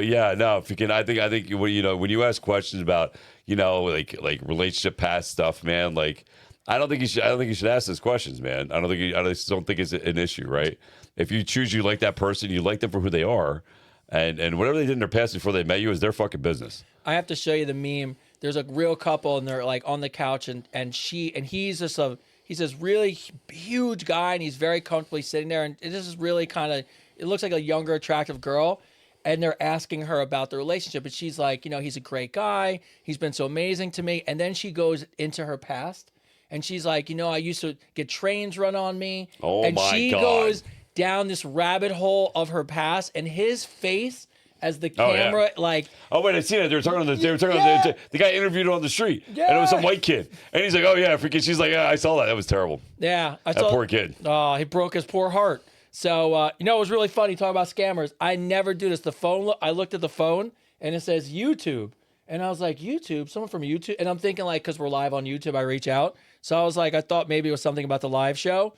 yeah, no. If you can, I think when you ask questions about, you know, like relationship past stuff, man. Like, I don't think you should ask those questions, man. I just don't think it's an issue, right? If you choose you like that person, you like them for who they are. And whatever they did in their past before they met you is their fucking business. I have to show you the meme. There's a real couple and they're like on the couch and he's just he's this really huge guy and he's very comfortably sitting there and this is really it looks like a younger attractive girl and they're asking her about the relationship and she's like, you know, he's a great guy. He's been so amazing to me. And then she goes into her past and she's like, you know, I used to get trains run on me. Oh and my she God. goes down this rabbit hole of her past and his face as the camera like oh wait, I seen it. They were talking on the the guy interviewed her on the street and it was some white kid and he's like, oh yeah, freaking. She's like, yeah, I saw that was terrible. Yeah, that poor kid. Oh, he broke his poor heart. So you know, it was really funny talking about scammers. I never do this. The phone. I looked at the phone and it says YouTube, and I was like, YouTube, someone from YouTube, and I'm thinking like, because we're live on YouTube, I reach out. So I was like, I thought maybe it was something about the live show.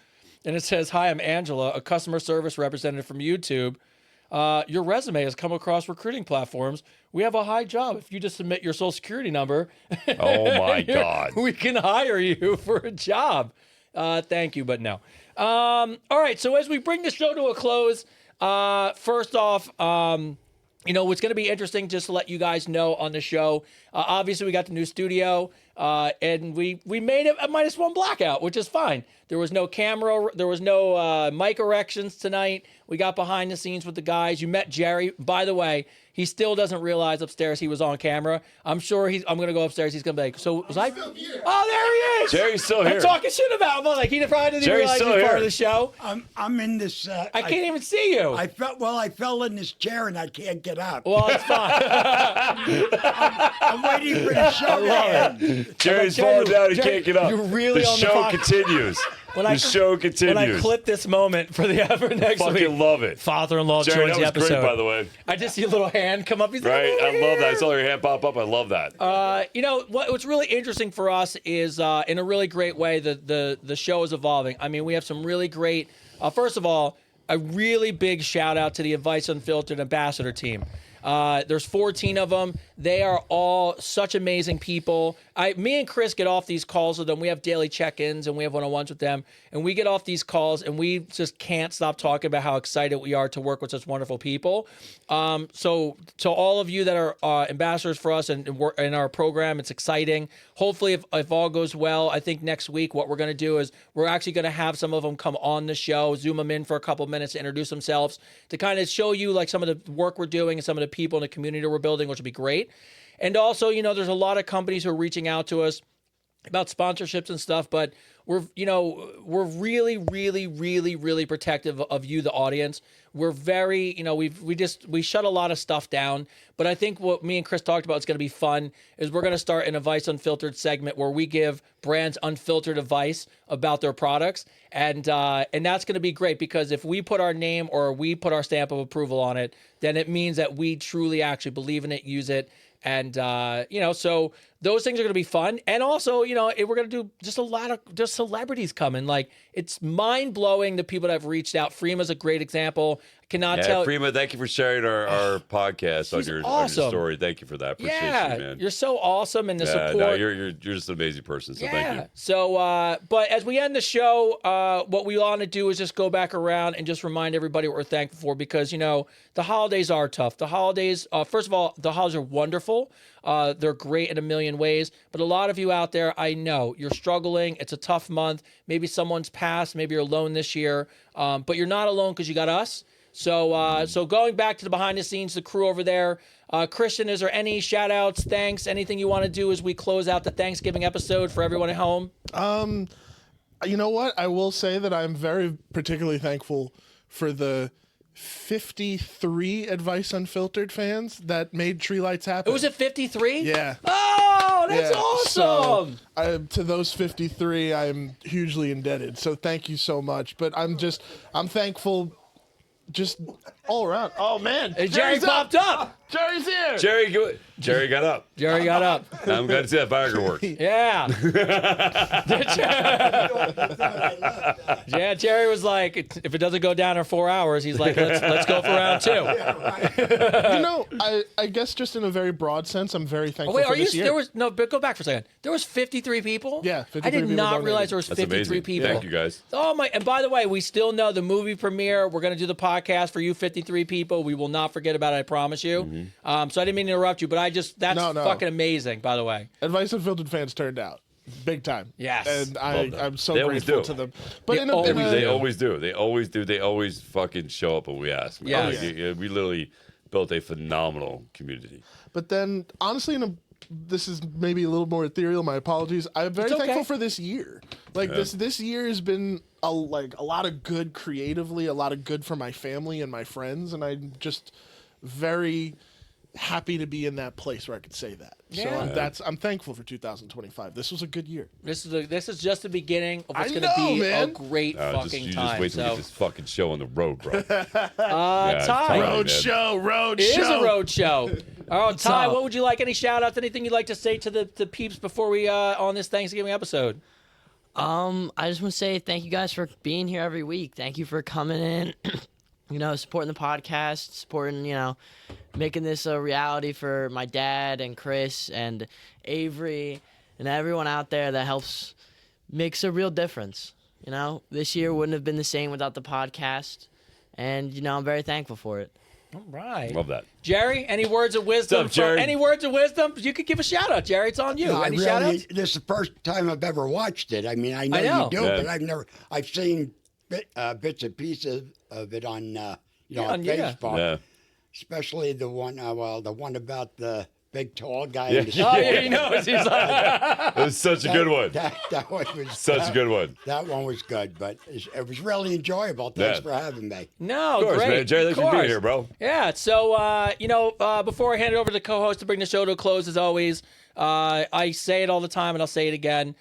And it says, hi, I'm Angela, a customer service representative from YouTube. Your resume has come across recruiting platforms. We have a high job. If you just submit your social security number, oh my God, we can hire you for a job. Thank you, but no. All right, so as we bring the show to a close, first off, you know, what's going to be interesting, just to let you guys know on the show, obviously we got the new studio, and we made it a -1 blackout, which is fine. There was no camera, there was no mic erections tonight. We got behind the scenes with the guys. You met Jerry. By the way, he still doesn't realize upstairs he was on camera. I'm sure I'm going to go upstairs. He's going to be like, so was I? Oh, there he is. Jerry's still here. I'm talking shit about him. Like, he probably didn't realize he was part of the show. I'm in this. I can't even see you. I fell in this chair and I can't get up. Well, it's fine. I'm waiting for the show to end. Jerry's falling down. He can't get up. You're really the on the show clock. continues. The show continues. When I clip this moment for the next week. Fucking love it. Father-in-law Jerry, joins that the was episode. great, by the way. I just see a little hand come up. He's right? like, I love that. I saw your hand pop up. I love that. You know, what's really interesting for us is, in a really great way, the show is evolving. I mean, we have some really great, first of all, a really big shout out to the Advice Unfiltered ambassador team. There's 14 of them. They are all such amazing people. Me and Chris get off these calls with them. We have daily check-ins and we have one-on-ones with them. And we get off these calls and we just can't stop talking about how excited we are to work with such wonderful people. So all of you that are ambassadors for us and in our program, it's exciting. Hopefully, if all goes well, I think next week what we're going to do is we're actually going to have some of them come on the show, zoom them in for a couple minutes to introduce themselves, to kind of show you like some of the work we're doing and some of the people in the community we're building, which would be great. And also, you know, there's a lot of companies who are reaching out to us about sponsorships and stuff, but we're really, really, really, really protective of you, the audience. We're very, we shut a lot of stuff down, but I think what me and Chris talked about is going to be fun is we're going to start an Advice Unfiltered segment where we give brands unfiltered advice about their products. And that's going to be great because if we put our name or we put our stamp of approval on it, then it means that we truly actually believe in it, use it. And, so those things are going to be fun. And also, we're going to do just a lot of just celebrities coming. Like, it's mind blowing the people that have reached out. Freema's a great example. I cannot tell. Freema, thank you for sharing our podcast on your story. Thank you for that. Appreciate you, man. You're so awesome. And the support. No, you're just an amazing person. So thank you. So, but as we end the show, what we want to do is just go back around and just remind everybody what we're thankful for because, the holidays are tough. The holidays, first of all, the holidays are wonderful. They're great in a million ways, but a lot of you out there, I know you're struggling. It's a tough month. Maybe someone's passed. Maybe you're alone this year, but you're not alone because you got us. So going back to the behind the scenes, the crew over there, Christian, is there any shout outs, thanks, anything you want to do as we close out the Thanksgiving episode for everyone at home? You know what? I will say that I'm very particularly thankful for the 53 Advice Unfiltered fans that made Tree Lights happen. It was at 53? Yeah. Oh, that's awesome. So, to those 53, I'm hugely indebted. So thank you so much. But I'm thankful just all around. Oh, man. Hey, Jerry popped up. Jerry's here. Jerry got up. Jerry got up. Now I'm glad to see that Viagra work. Yeah. Yeah, Jerry was like, if it doesn't go down in 4 hours, he's like, let's go for round 2. I guess just in a very broad sense, I'm very thankful wait, for this year. But go back for a second. There was 53 people? Yeah, 53 I did people not donated. realize there was That's 53 amazing. people. Thank you, guys. Oh my! And by the way, we still know the movie premiere. We're going to do the podcast for you 53 people. We will not forget about it, I promise you. Mm-hmm. So I didn't mean to interrupt you, but that's fucking amazing, by the way. Advice Unfiltered fans turned out. Big time. Yes. And I'm so They always grateful do. to them. But Yeah, They always do. They always fucking show up when we ask. Yes. We literally built a phenomenal community. But then, honestly, this is maybe a little more ethereal. My apologies. I'm very thankful for this year. This year has been a lot of good creatively, a lot of good for my family and my friends, and I'm just very happy to be in that place where I could say that. Yeah. So I'm thankful for 2025. This was a good year. This is just the beginning of what's I going to know, be man. a great fucking you time. just wait till we get this fucking show on the road, bro. Ty. Road show. It is a road show. Oh, Ty, up? what would you like? Any shout outs? Anything you'd like to say to the peeps before we on this Thanksgiving episode? I just want to say thank you guys for being here every week. Thank you for coming in, supporting the podcast, supporting, making this a reality for my dad and Chris and Avery and everyone out there that helps makes a real difference. This year wouldn't have been the same without the podcast, and I'm very thankful for it. All right. Love that. Jerry, any words of wisdom? What's up, Jerry? Any words of wisdom? You could give a shout out, Jerry. It's on you. No, Any shout outs? this is the first time I've ever watched it. I mean, I know know. you do, Yeah. but I've seen bits and pieces of it on, on Facebook. Yeah. Especially the one, the one about the big tall guy. Yeah. In the Oh, yeah, he knows. He's like, It was such a good one. That one was Such a good one. That one was good, but it was really enjoyable. Thanks for having me. no, Of course, great. man. Jerry, thanks Of for being course. here, bro. Yeah, so, before I hand it over to the co-host to bring the show to a close, as always, I say it all the time and I'll say it again.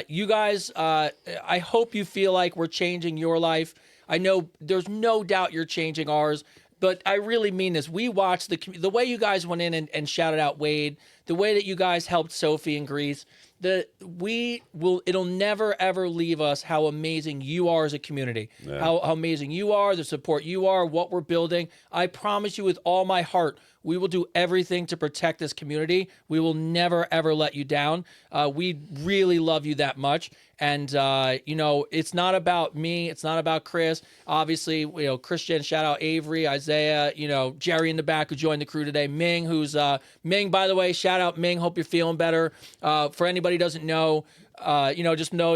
You guys, I hope you feel like we're changing your life. I know there's no doubt you're changing ours, but I really mean this. We watched the way you guys went in and shouted out Wade, the way that you guys helped Sophie in Greece. It'll never ever leave us how amazing you are as a community, how amazing you are, the support you are, what we're building. I promise you with all my heart, we will do everything to protect this community. We will never ever let you down. We really love you that much. And, it's not about me. It's not about Chris. Obviously, Christian, shout out Avery, Isaiah, Jerry in the back who joined the crew today. Ming, Ming, by the way, shout out Ming. Hope you're feeling better. For anybody who doesn't know, just know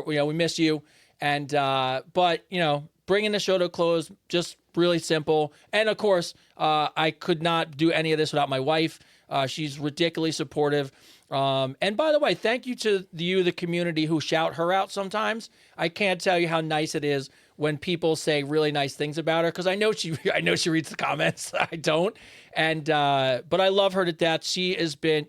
we miss you. And, but, bringing the show to a close, just really simple. And of course, I could not do any of this without my wife. She's ridiculously supportive. And by the way, thank you to the community who shout her out sometimes. I can't tell you how nice it is when people say really nice things about her, because I know she reads the comments. I don't. And but I love her to death. She has been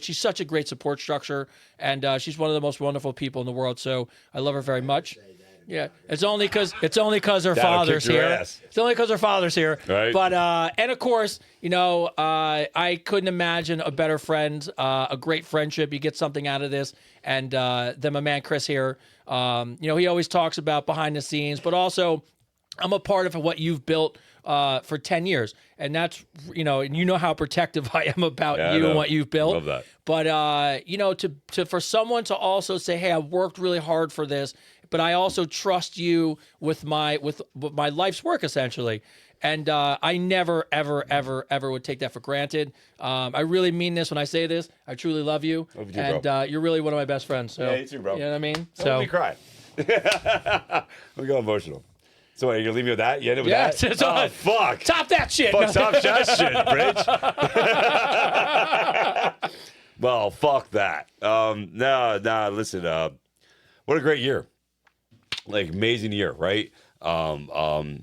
she's such a great support structure, and she's one of the most wonderful people in the world. So I love her very much. Yeah, it's only because her father's here. It's only because her father's here. Right. But and of course, I couldn't imagine a better friend, a great friendship. You get something out of this, and then my man Chris here. He always talks about behind the scenes, but also I'm a part of what you've built for 10 years, and that's and how protective I am about you and what you've built. Love that. But for someone to also say, hey, I worked really hard for this, but I also trust you with my life's work, essentially. And I never, ever, ever, ever would take that for granted. I really mean this when I say this. I truly love you. Love you too, and bro. You're really one of my best friends. So, Yeah, you too, bro. You know what I mean? Let me cry. Let me go emotional. So wait, you're gonna leave me with that? You ended with that? It's Oh, fuck. Top that shit. Fuck, top that shit, Bridge. Well, fuck that. No, listen, what a great year. Like, amazing year, right? I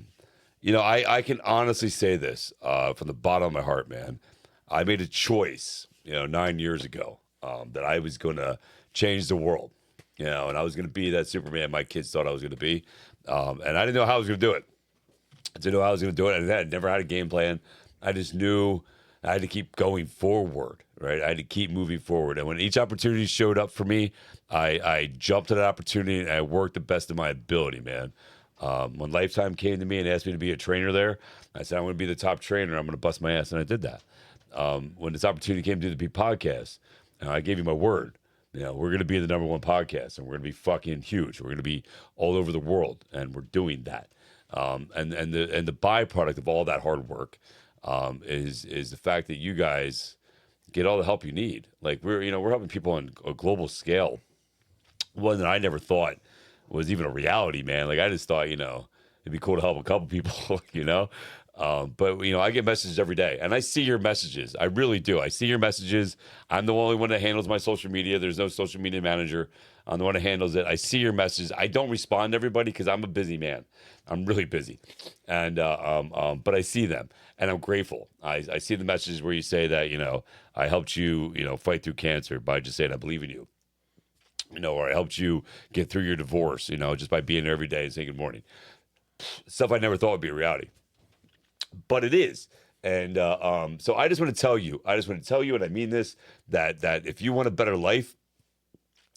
can honestly say this from the bottom of my heart, man. I made a choice, 9 years ago, that I was going to change the world, and I was going to be that Superman my kids thought I was going to be. And I didn't know how I was going to do it. I didn't know how I was going to do it. I had never had a game plan. I just knew I had to keep going forward, right? I had to keep moving forward. And when each opportunity showed up for me, I jumped at that opportunity and I worked the best of my ability, man. When Lifetime came to me and asked me to be a trainer there, I said, I'm going to be the top trainer. I'm going to bust my ass. And I did that. When this opportunity came to do the podcast, I gave you my word. We're going to be the #1 podcast, and we're going to be fucking huge. We're going to be all over the world, and we're doing that. And the byproduct of all that hard work is the fact that you guys get all the help you need. Like, we're helping people on a global scale, one that I never thought was even a reality, man. Like, I just thought, it'd be cool to help a couple people, But I get messages every day, and I see your messages. I really do. I see your messages. I'm the only one that handles my social media. There's no social media manager. I'm the one that handles it. I see your messages. I don't respond to everybody because I'm a busy man. I'm really busy, and but I see them, and I'm grateful. I see the messages where you say that I helped you fight through cancer by just saying I believe in you. Or I helped you get through your divorce. Just by being there every day and saying good morning. Stuff I never thought would be a reality. But it is. And so I just want to tell you, and I mean this, that if you want a better life,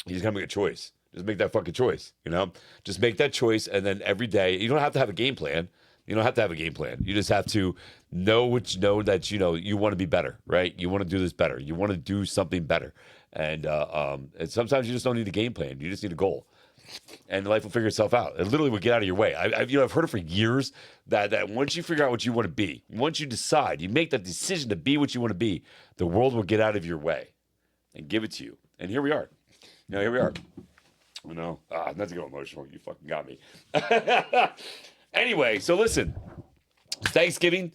you just got to make a choice. Just make that fucking choice, Just make that choice, and then every day, you don't have to have a game plan. You don't have to have a game plan. You just have to know that you want to be better, right? You want to do this better. You want to do something better. And sometimes you just don't need a game plan. You just need a goal. And life will figure itself out. It literally will get out of your way. I've heard it for years that once you figure out what you want to be, once you decide, you make that decision to be what you want to be, the world will get out of your way and give it to you. And here we are. Here we are. Not to go emotional. You fucking got me. Anyway, so listen. Thanksgiving.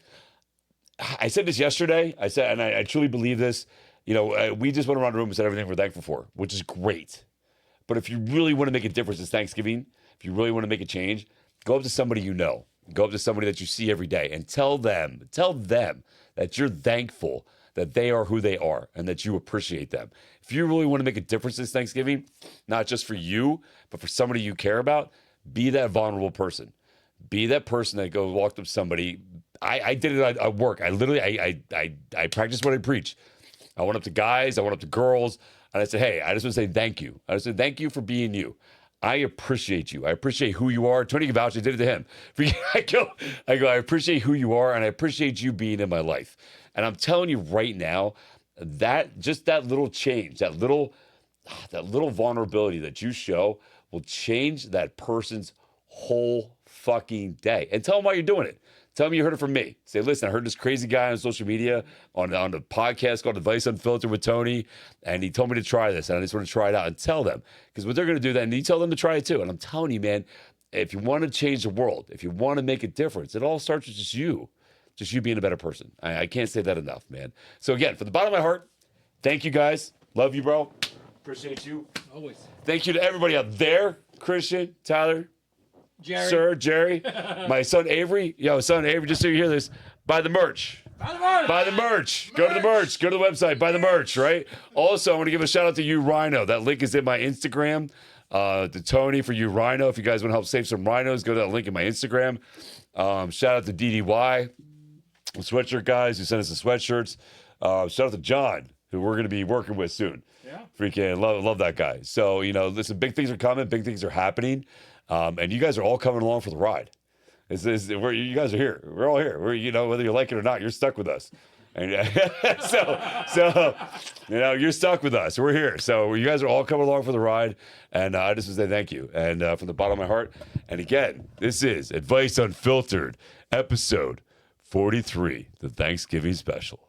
I said this yesterday. I said, and I truly believe this. We just went around the room and said everything we're thankful for, which is great. But if you really want to make a difference this Thanksgiving, if you really want to make a change, go up to somebody Go up to somebody that you see every day and tell them that you're thankful that they are who they are and that you appreciate them. If you really want to make a difference this Thanksgiving, not just for you, but for somebody you care about, be that vulnerable person. Be that person that goes walked up to somebody. I did it at work. I literally, I practiced what I preach. I went up to guys, I went up to girls, and I said, hey, I just want to say thank you. I said, thank you for being you. I appreciate you. I appreciate who you are. Tony Gavouch, I did it to him. I go, I appreciate who you are, and I appreciate you being in my life. And I'm telling you right now, that little change, that little vulnerability that you show will change that person's whole fucking day. And tell them why you're doing it. Tell them you heard it from me. Say, listen, I heard this crazy guy on social media on the podcast called Advice Unfiltered with Tony, and he told me to try this, and I just want to try it out and tell them. Because what they're going to do then, you tell them to try it too. And I'm telling you, man, if you want to change the world, if you want to make a difference, it all starts with just you. just you being a better person. I can't say that enough, man. So again, from the bottom of my heart, thank you guys. Love you, bro. Appreciate you. Always. Thank you to everybody out there. Christian, Tyler, Jerry. Sir, Jerry, my son Avery. Yo, son Avery, just so you hear this, buy the merch. Buy the merch. Buy the merch. Go to the merch. Go to the website. Buy the merch, right? Also, I want to give a shout out to you, Rhino. That link is in my Instagram. To Tony for you, Rhino. If you guys want to help save some rhinos, go to that link in my Instagram. Shout out to DDY, the sweatshirt guys who sent us the sweatshirts. Shout out to John, who we're going to be working with soon. Yeah. Freaking love that guy. So, listen, big things are coming. Big things are happening. And you guys are all coming along for the ride. You guys are here. We're all here. Whether you like it or not, you're stuck with us. And so you're stuck with us. We're here. So you guys are all coming along for the ride. And I just want to say thank you. And from the bottom of my heart. And again, this is Advice Unfiltered, episode 43, the Thanksgiving special.